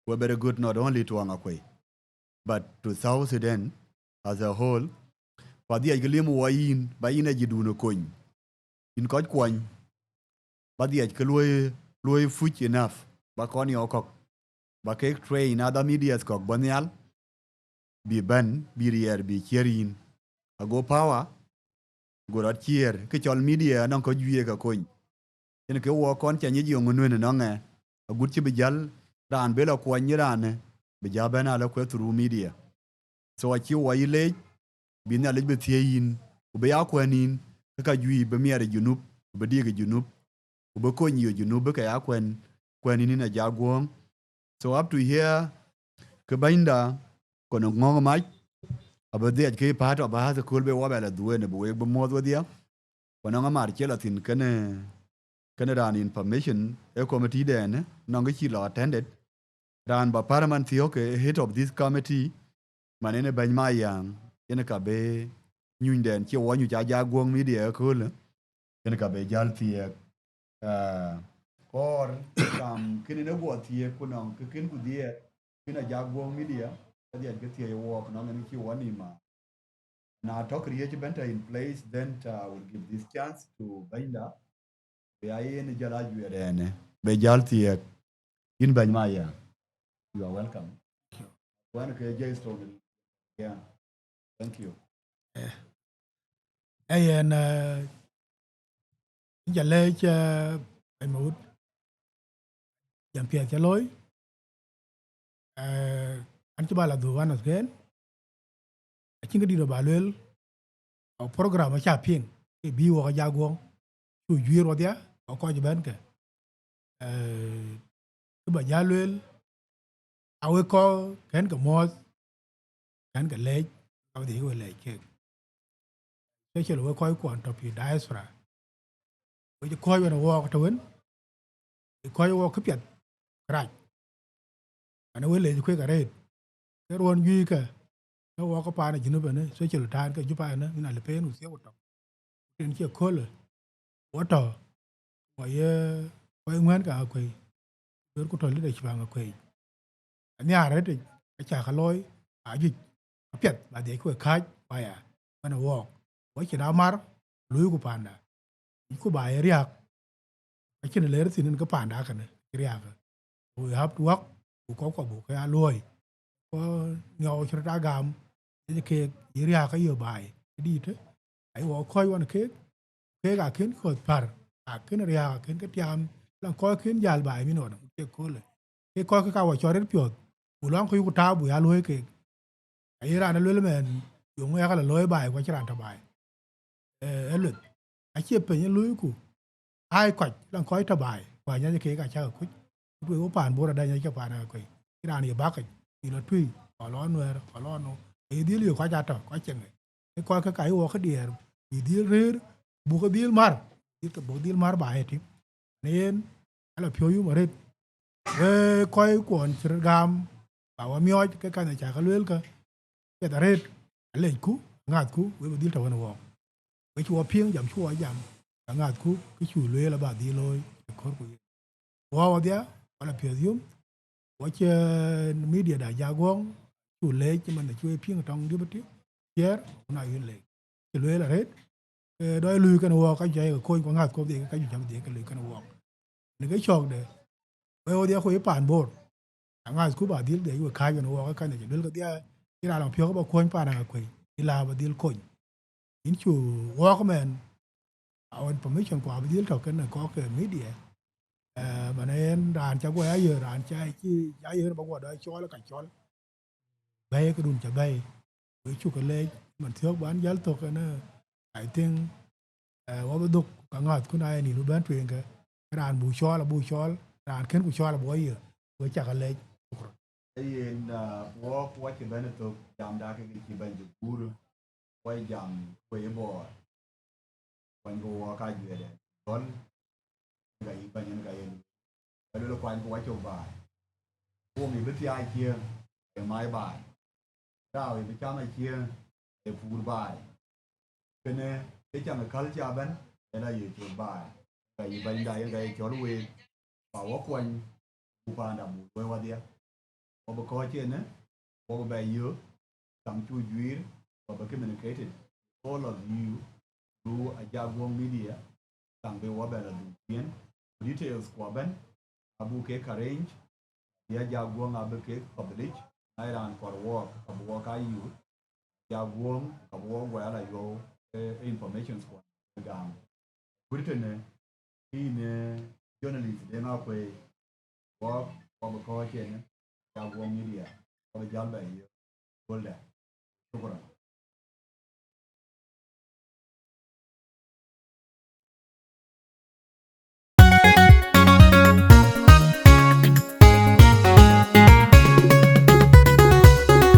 were very good not only to Angakuei but to South Sudan as a whole pa dia gilimu wa yin ba ina jiduno kony in ko kwany ba dia ke loy fuch enough ba koni okok ba ke train other medias kok bonyal bi ban bi rier bi cherin ago power go rat chier ke chol media non ko juye ka kony en ke wo kon cha nyi yong nwen no nge agut chi bi jal ran bela kwany ran bi jabana la ko through media so a chi wo ile bi na le bi tie yin ku be akwanin ka juyi be miere junub be dige junub ku be konyi yo junub be ka akwen ni na jagwong so up to here ke bainda kono ngong mai abade ke part of ha school be wa bela duwe ne be mo do dia kono ngamar chela tin kene ran information a committee den no ngi lo attended ran ba parliament thio ke head of this committee manene ban ma yang ene ka be nyun den che wo nyu ja jagwong media ko le ene ka be jal tie or kam kene ne go tie kunong ke ken ku die kina jagwong media dia ke tie wo no ngi chi wo ni ma na to create benta in place then I will give this chance to Binda be ayen jala juerene be jalti in banyaya you are welcome one ke jay strong yeah thank you ayen jale cha ai mut jam pia cha loy an ci bala do wan again ci nga di do balwel au programme cha ping e bi wo ja go tu juiro dia ko ko ban ke ba jalwel awe ko ken ko mo ken ka lej aw di wo lej ke special wo ko ko on top diaspora wo ko yo no wo to wen ko yo wo ko pet raj ana we lej ko ka red ke ron yi ka no wo ko pa na jinu bene special tan ka jupa na ina le pen u se wo to tin che ko le wo to wo ye ko ngwan ka ko ko to le de chi ba nga ko ani are de cha ka loy a ji pet ba de ko ka ba ya mana wo wo chi da mar lu ku panda ku ba ya riak a chi le re tin ko panda ka ne riak we have to work ku ko bu ka loy ko nyaw chi da gam ni ke riak ka yo bai di te ai wo ko won ke ga ken ko par a ken riak ken ke tiam lan ko ken jal bai mi no ke ko le ke ko ka wa cho re pyo bu lan ko yu ta bu ya loy ke ai ra na le men yu ngo ya ka loy bai ko chi ran ta bai lut a chi pe ni loy ku ai ko lan ko ta bai wa nya ke ka cha ku bu ko pan bo ra da nya ke pa na ko ra ni ba ka ni lo tui ko lo no ko lo no e di li ko ja ta ko chen e ko ka wo ka dier i di re bu ko di mar di ka bo di mar bai ti nen ala pyo yu ma re ko ko on chi gam ba wa myo ke ka na cha ka lel ka ke da red le ku ngat ku we dil ta wona wo we chu pieng jam chu jam ngat ku ki chu le la ba di loy ko ku wo dia wala pye yum wo che media da ja gong chu le chi man chu pieng tong di bati yer na yin le chu le la red doi lui kan wo ka jai ko ko ngat ko de ka ju jam de ka le kan wo ne cái chok de we wo dia ko pan bor ngat ku ba dil de yo ka yo no wo ka ne de ka dia ira lang pyo ko ba ko pa na ko ila ba dil ko in chu wo ko men our information ko ba dil to kan ko ke media mà nên ran cha ko ya yo ran cha chi ya yo ba ko da cho la ka cho bay cái đun cha bay với chu cái le mình thiếu bán giá to cái nó I think wa ba duk ka ngat ku na ni lu ban twen ka ran bu cho ran ken ku cho la bo yo với cha ka le in walk what you benefit jam da ke ki ban ju guru wai jam ko ye bo when go walk a ju de don ga yi ba nyen ga yen ba lo kwan ko wa cho ba ko mi bi ai kia e mai ba da wi bi chama kia e pu ba kene e chama culture ban e la yi cho ba ga yi ba nda ga yi cho we ba wa kwan ku pa na bu we wa dia ko ba ko che ne ko ba yu tam chu juir ko ba communicated all of you through a Jaguar media tang be wa ba la du details ko ban abu ke arrange ya Jaguar abu ke publish airan for work abu ka yu Jaguar abu wa la yo information ko gam Britain ne journalist de na ko work ko ko che ne Jaguar media ko jalba yo golda shukran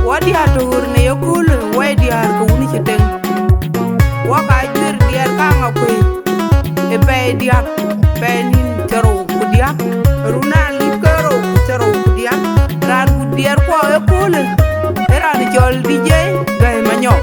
Wadi hatu urne yokulu wadi har ko wuni cheteng. Waka jir diar ka ngakwe. E pe diak pe nin chero kudiak. Runa likero chero kudiak. Ran kudiar ko yokulu. Era ni chol DJ gai manyo.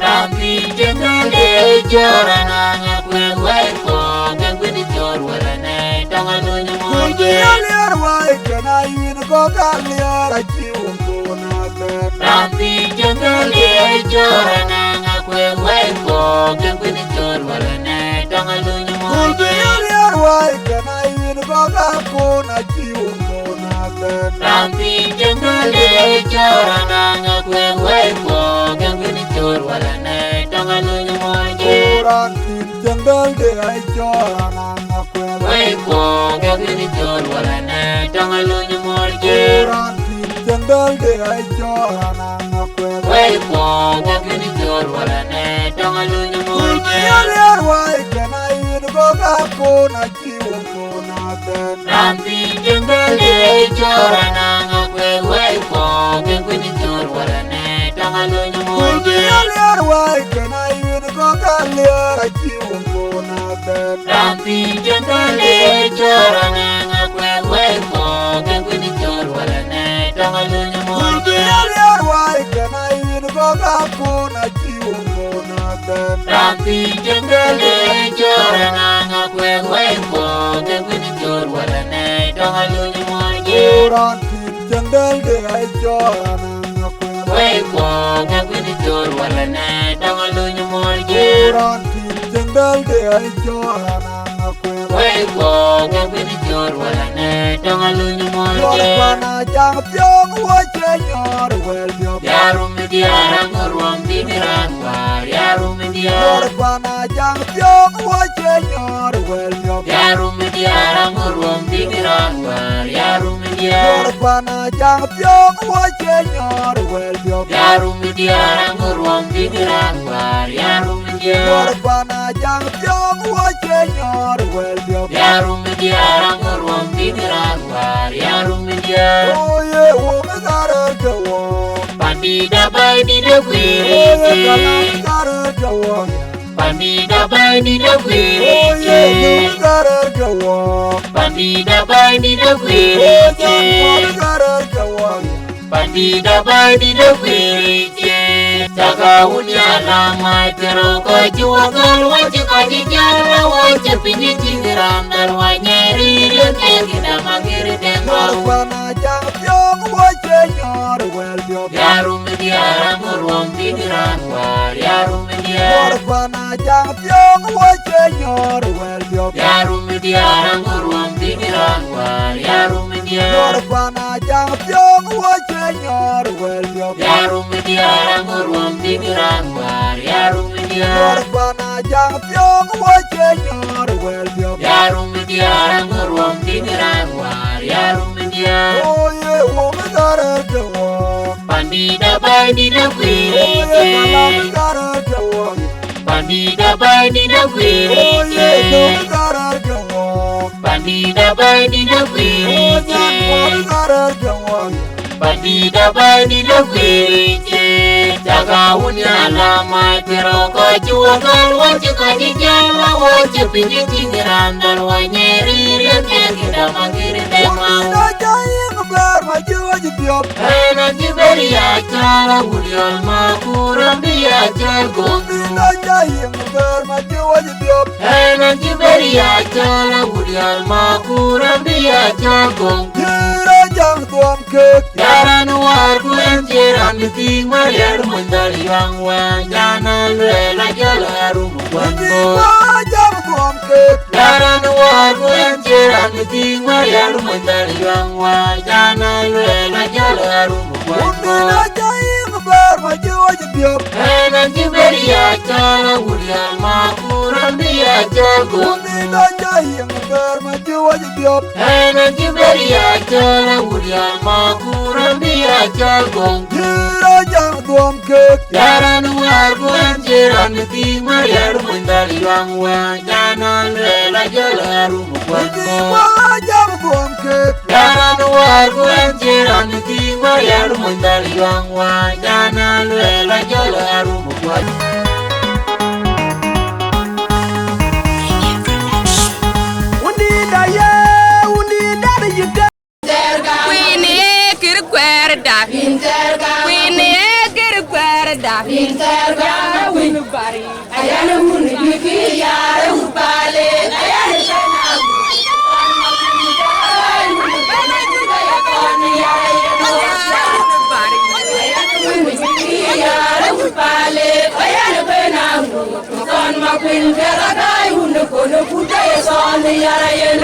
Rambi jemele jorana ngakwe weko ngakwe di jorwara wai kana yin go kalia ra chi wo na te Rampi jungle e chora na ngakwe wai ko ke kwini chor wala ne tangalunyo mo kul bi yar wai kana yin go ka ko na chi wo na te Rampi jungle e chora na ngakwe wai ko ke kwini chor wala ne tangalunyo mo ran tin jandal de ai chora na ngakwe wai ko ke kwini chor wala ne tangalunyo mo ran tin jandal de ai chora na ngakwe wai ko ke kwini chor wala ne tangalunyo mo kul bi yar wai kana yin go ka ko na chi wo na te Rampi jungle e chora na ngakwe wai ko ke kwini chor wala ne tangalunyo mo kul bi yar wai kana yin go ka lia ra chi wo na te Rampi jungle e chora na ngakwe wai ko ke kwini chor wala ne tangalunyo mo kul bi yar wai kana yin go ka ko na chi wo na te Rampi jungle e chora na ngakwe wai ko ke kwini chor wala ne tangalunyo mo ran tin jandal de ai chora na ngakwe wai ko ke kwini chor wala ne tangalunyo mo ran tin jandal de ai chora na ngakwe wai ko ke kwini chor wala ne tangalunyo mo Yor pana jang pyong wo che nyor wel yo Yarum diara ngurwam dimiran war Yarum Yor diara pana jang pyong wo che nyor wel yo Yarum diara ngurwam dimiran war Yarum Yor diara pana jang pyong wo che nyor wel yo Yarum diara ngurwam dimiran war Yarum Yor diara pana jang pyong wo che nyor wel yo Yarum diara ngurwam dimiran war Yarum diara Oh ye wo me gara ke wo Pandida bai di da Oh ye kala me gwiri gara ke wo Pandida bai di da Oh ye me gwiri gara ke wo Pandida bai di da Oh ye me gwiri gara ke wo Pandida bai di da gwiri Taka unya na mai pero ko juwa gal wachi ko di jara wachi pinyi tingiram dal wanyeri leke kita magiri Yor tengau pana jang pyong wo che nyor wel yo Yarum diara ngurwam tingiram war Yarum Yor diara pana jang pyong wo che nyor wel yo Yarum diara ngurwam tingiram war Yarum Yor diara pana jang pyong wo che nyor wel yo Yarum diara ngurwam tingiram war Yarum Yor diara pana jang pyong wo che nyor wel yo Yarum diara ngurwam tingiram war Yarum diara Oh ye wo me gara ke wo Pandida bai di da Oh ye kala me gwiri gara ke wo Pandida bai di da Oh ye no me gwiri gara ke wo Pandida bai di da Oh nyan wo me gwiri gara ke wo Pandida bai di da gwiri Taka unya la mai pero ko juwa gal wachi ko di jara wachi pinyi tingiram dal wanyeri leke kita magiri tengau Na jayeng ber ma jiwa jibiop Ena jiberia chala wuliol makuram dia jalgong Na jayeng ber ma jiwa jibiop Ena jiberia chala wuliol makuram dia jalgong Jira jang tuam kek Yaran war kuen jiran miting mariar mundal yang wajana luela jalaru mukwanbo Jira jang tuam kek Yaran war kuen jiran miting mariar mundal yang wajana luela jalaru mukwanbo Na jayeng ber ma jiwa jibiop Ena jiberia chala wuliol makuram dia jalgong Na jayeng ber ma jiwa jibiop Ena jiberia chala wuliol makuram dia jalgong Jira jang tuam kek Yaran war kuen jiran miting mariar mundal yang wajana luela jalaru mukwanbo Jang tuam kek Yaran war kuen jiran miting mariar mundal yang wajana luela jalaru mukwanbo Undi da ye undi da de yita Queenie kir kwerda. Queenie kir kwerda. Pintar win Bari. ayana mun bifi yara ubale ayana sana makwin jala kai hunde kono kuta yeson yara yen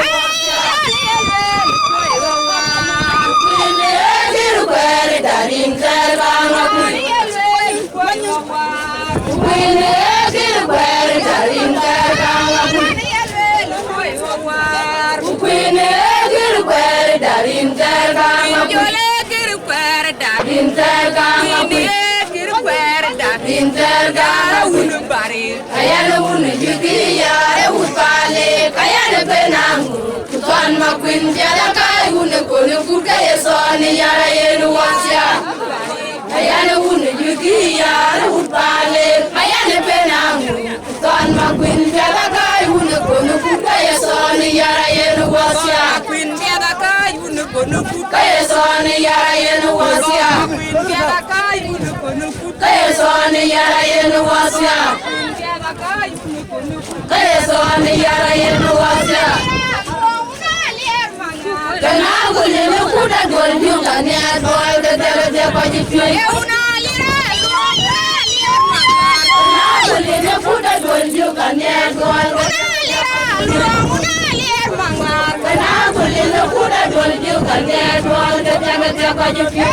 Kwine kiru kwere darin terga makwin Kwine kiru kwere darin terga makwin Kwine kiru kwere darin terga makwin Interga unu bari kayana unu jugiya e upale kayana benangu tuan makwin jala kai unu kono kuka yesoni yara yenu wasya kayana unu jugiya e upale kayana benangu tuan makwin jala kai unu kono kuka yesoni yara yenu wasya kwin jala kai unu kono kuka yesoni yara yenu wasya kwin jala kai unu kono Kayasoni yara yenu wasya Kayasoni yara yenu wasya Kana gulene kuda golju kanya doy de de pajitu Kana gulene kuda golju kanya doy Kana gulene kuda golju kanya doy de pajitu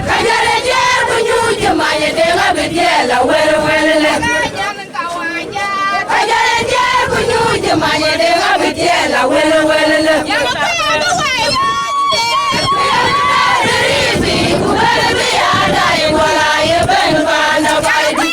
Kajare jer kunyuje manye denga bediela wele wele le Kajare jer kunyuje manye denga bediela wele wele le Ribi kubele biada ikola yeben bana baidi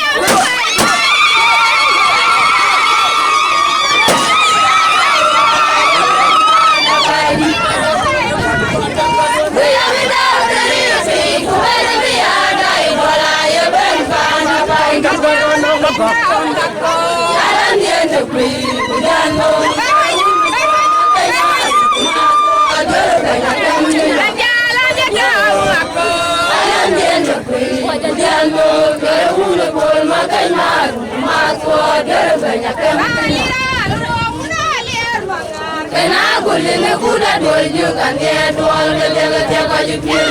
Kena gulene kuda dolju kanye dol gede ko jipir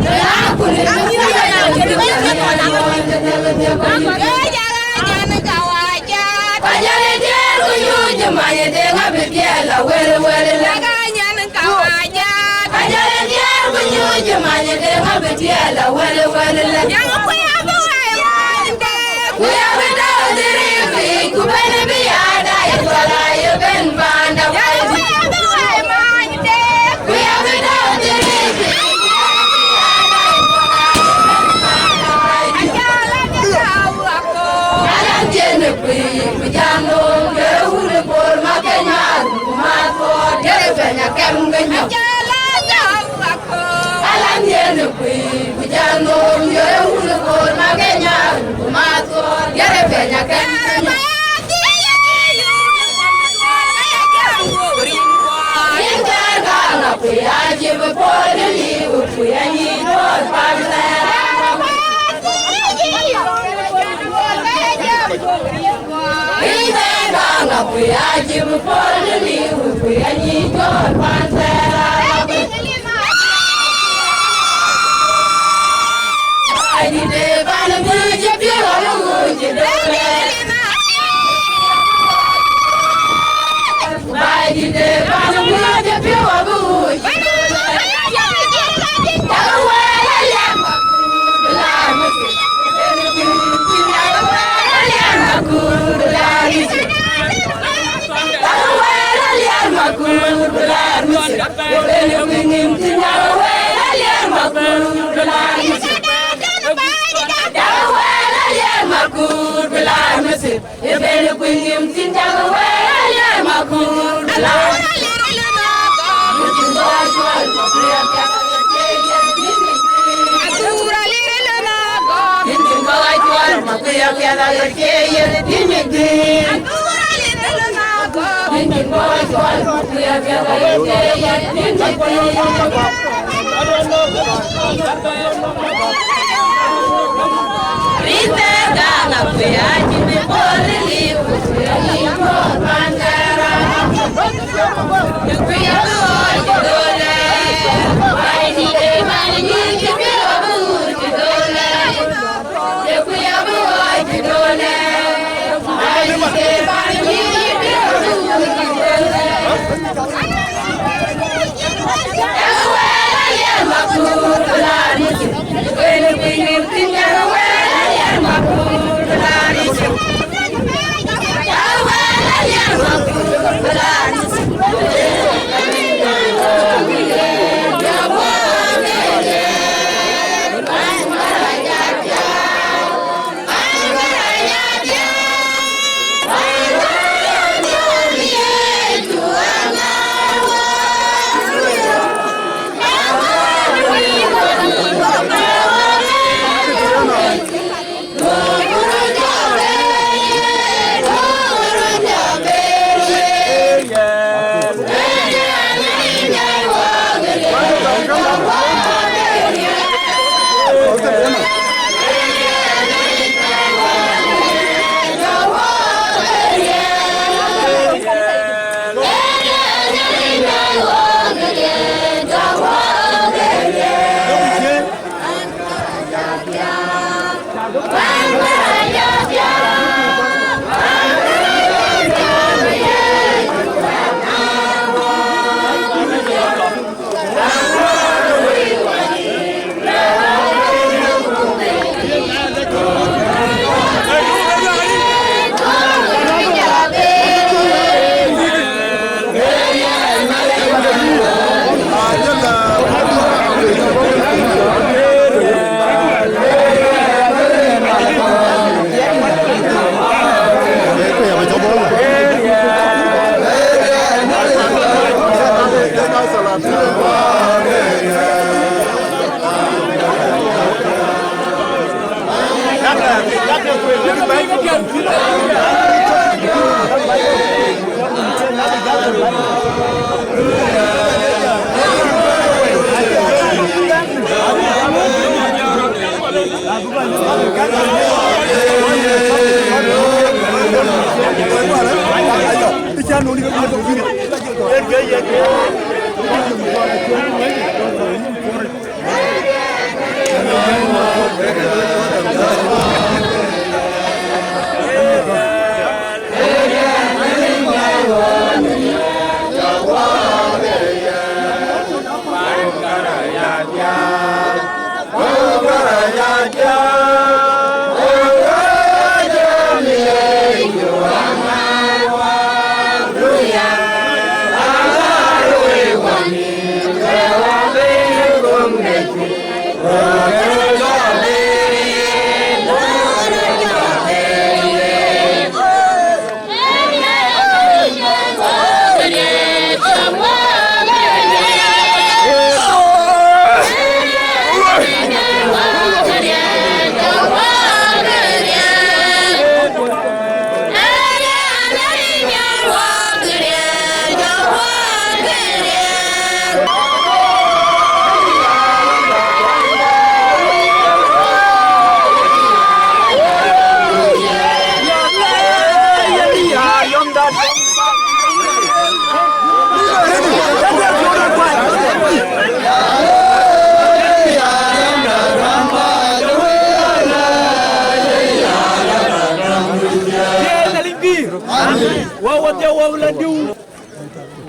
Kena gulene kuda dolju Kajare jer kunyuje manye denga bediela wele wele le Kajare jer kunyuje manye denga bediela wele wele le Kuya beda diribi kubene biada ikola yeben banda baidi Kuya beda diribi Alam jene kui bijano gere ule bol makenya kumato gere benya kemgenyo Alam jene kui bijano gere ule bol makenya kumato gere benya kemgenyo Interga na kuya jibe pole liu kuya nyido pamela Interga kuya jibe pole liu kuya nyido pamela Ai de bana buje pio buje dole Ai de bana buje pio buje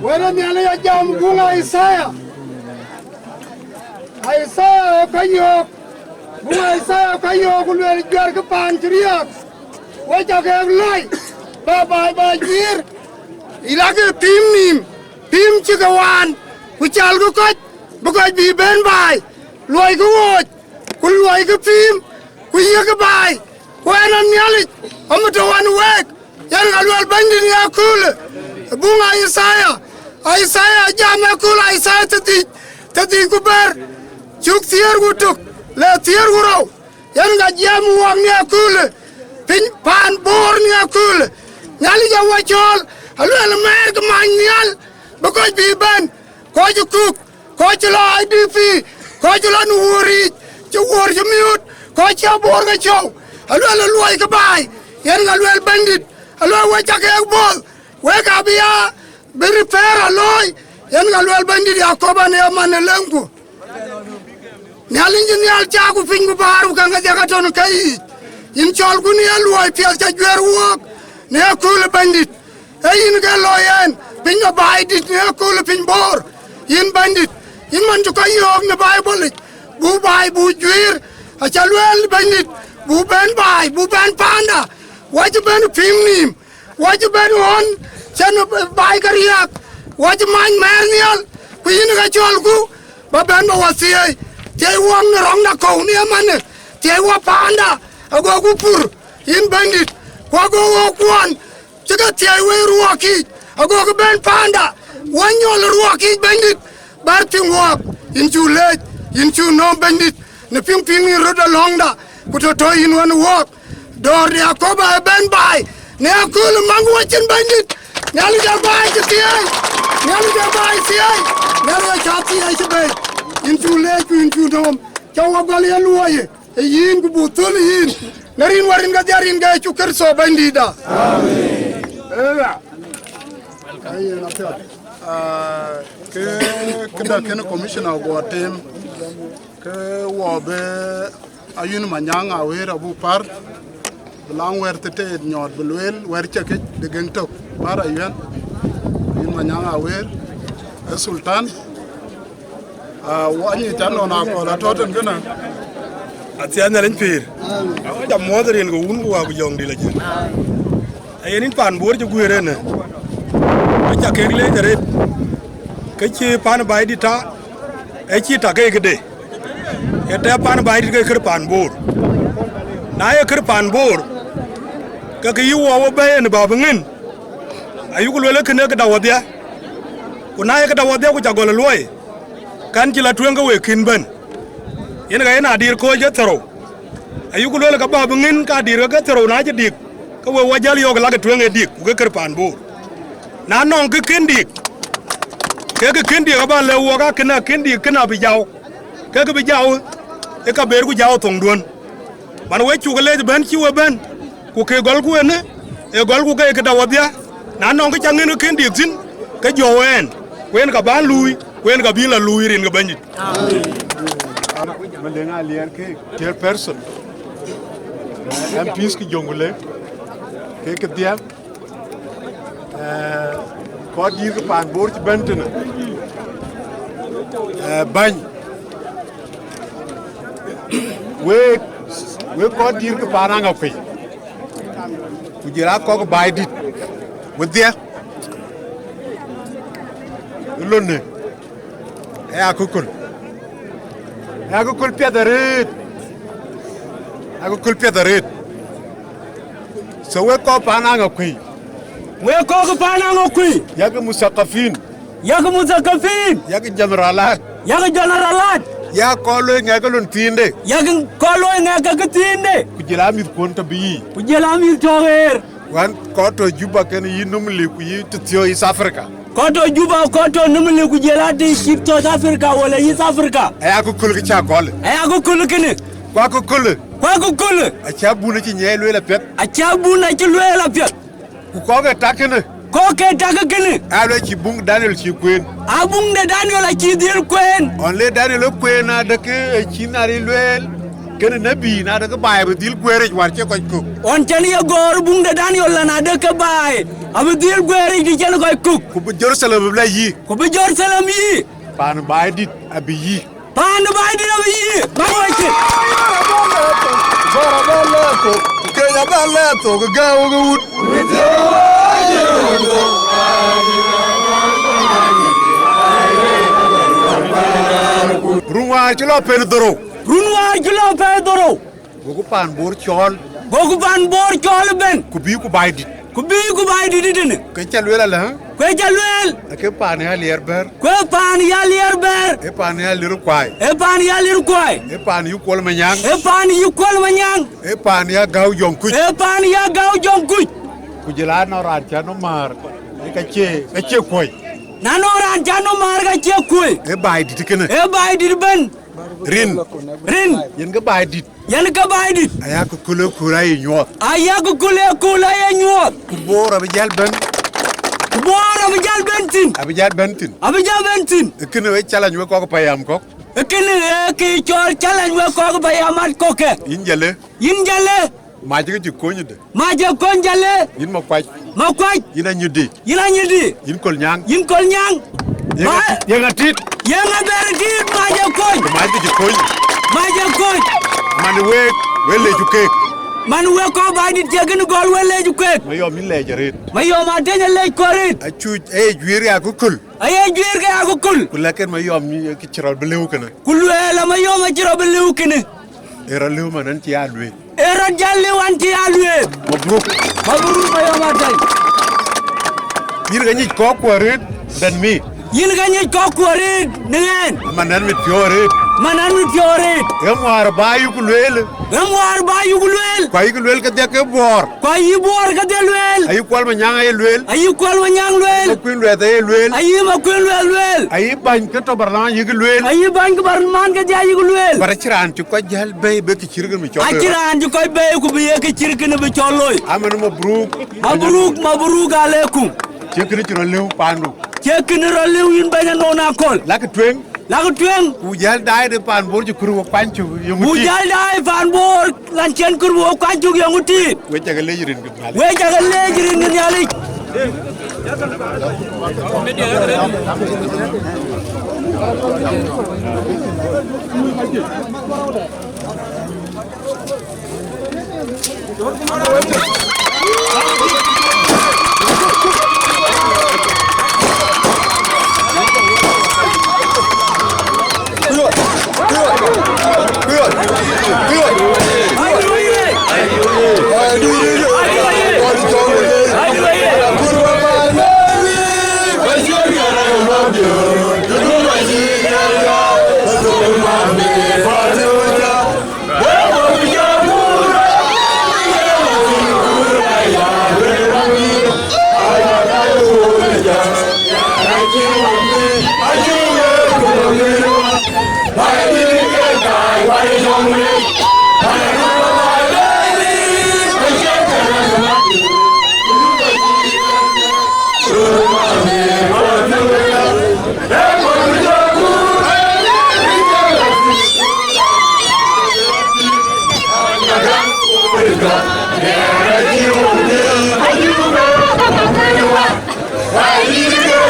Wena miana ya jam bunga Isaya. Isaya kayo. Bunga Isaya kayo kulwel jar ke pantriak. Wacha ke lai. Ba jir. Ilage tim nim. Tim chikawan. Kuchal ko kot. Bakaj bi ben bai. Luai ko wot. Kulwai ke tim. Kuya ke bai. Wena miali. Amatawan wek. Yan kalwel bandin ya kule. Bunga Isaya jama kula Isaya tadi kubar cuk tiar gutuk le tiar gurau yan ga jam wang ni akule pin pan bor ni akule nyali ja wachol alu el mer ke manyal bako biban ko juk ko chlo IDP ko chlo nuuri chu wor jmiut ko cha bor ga chow alu el luai ke bai yan ga lu el bandit alu wacha ke bol weka biya beri pera loy yan galwel bandit yakoba ne amane lengu nyalinji nyal chaku fingu baru kanga jaga ton kai in chol guni alwai pias cha jwer wok ne akul bandit ayin ga loyen pinga bai dit ne akul pin bor in bandit in man to kayog ne bible bu bai bu jwer achalwel bandit bu ben panda waju ben pimnim waju ben on chan bai kariak waju man mernial ku yin ga cholku ba ben ba wasie te wong ne rong na ko ni amane te wa panda ago ku pur in bandit ko go kwon tiga te we ruaki ago ku ben panda wanyol ruaki bandit bar ting wok in julet in chu no bandit ne ping ni roda longda ku to in wan wok dor ya ko ba ben bai ne akul mangu wachin bandit nyali da bai tiai nyali da bai tiai nyali chati ai chbe in chu dom chawa gal ya luoye e yin ku butul yin narin warin ga jarin ga chu kerso bandida amen ay na ke da ken commissioner go tem ke wo be ayun manyanga wera bu par lang wer tete nyot belwel wer cheke de gengtok para yuen in manyanga wer sultan wani tan ona ko la toten gana atiana len pir jam modrin go un wa bu jong di la jen ayenin pan bor ju guere ne acha ke le dere ke chi pan bai di ta e chi ta ke gede e te pan bai di ke kir pan bor na ye kir pan bor ka yu wa ba ne ba bngin ayu ko le ke ne ka dawodia ko na ye ka dawodia ko jagol loy kan ci la tuenga we kin ben yen ga ina dir ko je tero ayu ko le ka ba bngin ka dir ka tero na je dik ka we wajal yo la ka tuenga dik ko kir pan bor na non ke kin dik ke kin dik ba le wo ka kina kin dik kina bi jaw ke bi jaw e ka ber ku jaw tong don man we chu le ben ci we ben ku ke gol ku ne e gol ku ke da wadia na no ga changen ken dik tin ka jo wen ka ban lui wen ka bin la lui rin ga banjit malenga lier ke chairperson MPs ki jongule ke dia ko dir ko pan bor ci bentena bañ we ko dir ko pananga fe ku jira ko bay dit bu dia lonne ya ko kul piadaret so we ko pananga fe we ko pananga fe yaga musaqafin yaga generalat ya ko lo nga lon tinde ku jila mi konta bi wan ko to juba ken yi numli ku yi tio East Africa ko to juba ko to numli ku jela di South Africa wala East Africa aya ko kul ki cha kol kene kwa ko kul acha buna ci ñelo la pet ku ko ga takene alo ci bung Daniel ci kwen abung de Daniel ci dir kwen on le Daniel kwen na de ke ci nari lwel ken nabi na de baay ba dil gwere war ci ko on tan ya gor bung de Daniel la na de ke baay ab dil gwere di ci ko ku bu Jerusalem la yi pan baay dit abi yi ba wa ci ke ya ba la to ga wut Runwa ci lo Pedro gogu pan bor chol ben ku bi ku bay dit dine ke chal wela la ke pan ya lier ber e pan ya liru kwai e pan yu kol manyang e pan ya gaw jonku ku jila no ran cha no mar ka che koy na no ran cha no mar ka che koy e bay dit kene ben rin yen ga bay dit aya ko kule kura yi nyot ku bora bi jal bentin kene we challenge we ko payam ko kene ki chol challenge we ko payam ko ke injale ma ji konyu de yin ma kwaj yin anyudi yin kol nyang yenga tit ma ji konyu man we le juke man we ko ba dit jegen gol we le juke ma yo mi le jarit ma tenya le korit achu juir ya ko kul kula ken ma yo mi ki chiro belew kana kulwela ma chiro belew kene era lew manan ci alwe era jalle wanti alwe mabruk ma yo tay yir ga ñi ko ret dan mi yin ga ñi ko ret nen manan mi fiore em war ba yu kulwel ko yu kulwel ka de ke bor ka de lwel ay kol ma ñanga ay lwel ko kuin lwel ay lwel ma kuin lwel ay bañ ka to barlan yu kulwel ka ja yu kulwel bara ciran ci ko jal bay be ki cirgal mi ciow ciran ci koy bay ku bi ke cirgal bi cioloy amana mabruk alaikum cekni ci rolew pandu yin baña nona kol lak tweng ku jal dai de pan bor ci kuru panchu ku jal dai pan bor lan chen kuru panchu yanguti we jaga lejirin ngin yali Hãy subscribe cho kênh Ghiền Mì Gõ để không bỏ lỡ những video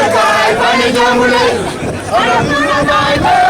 hấp dẫn.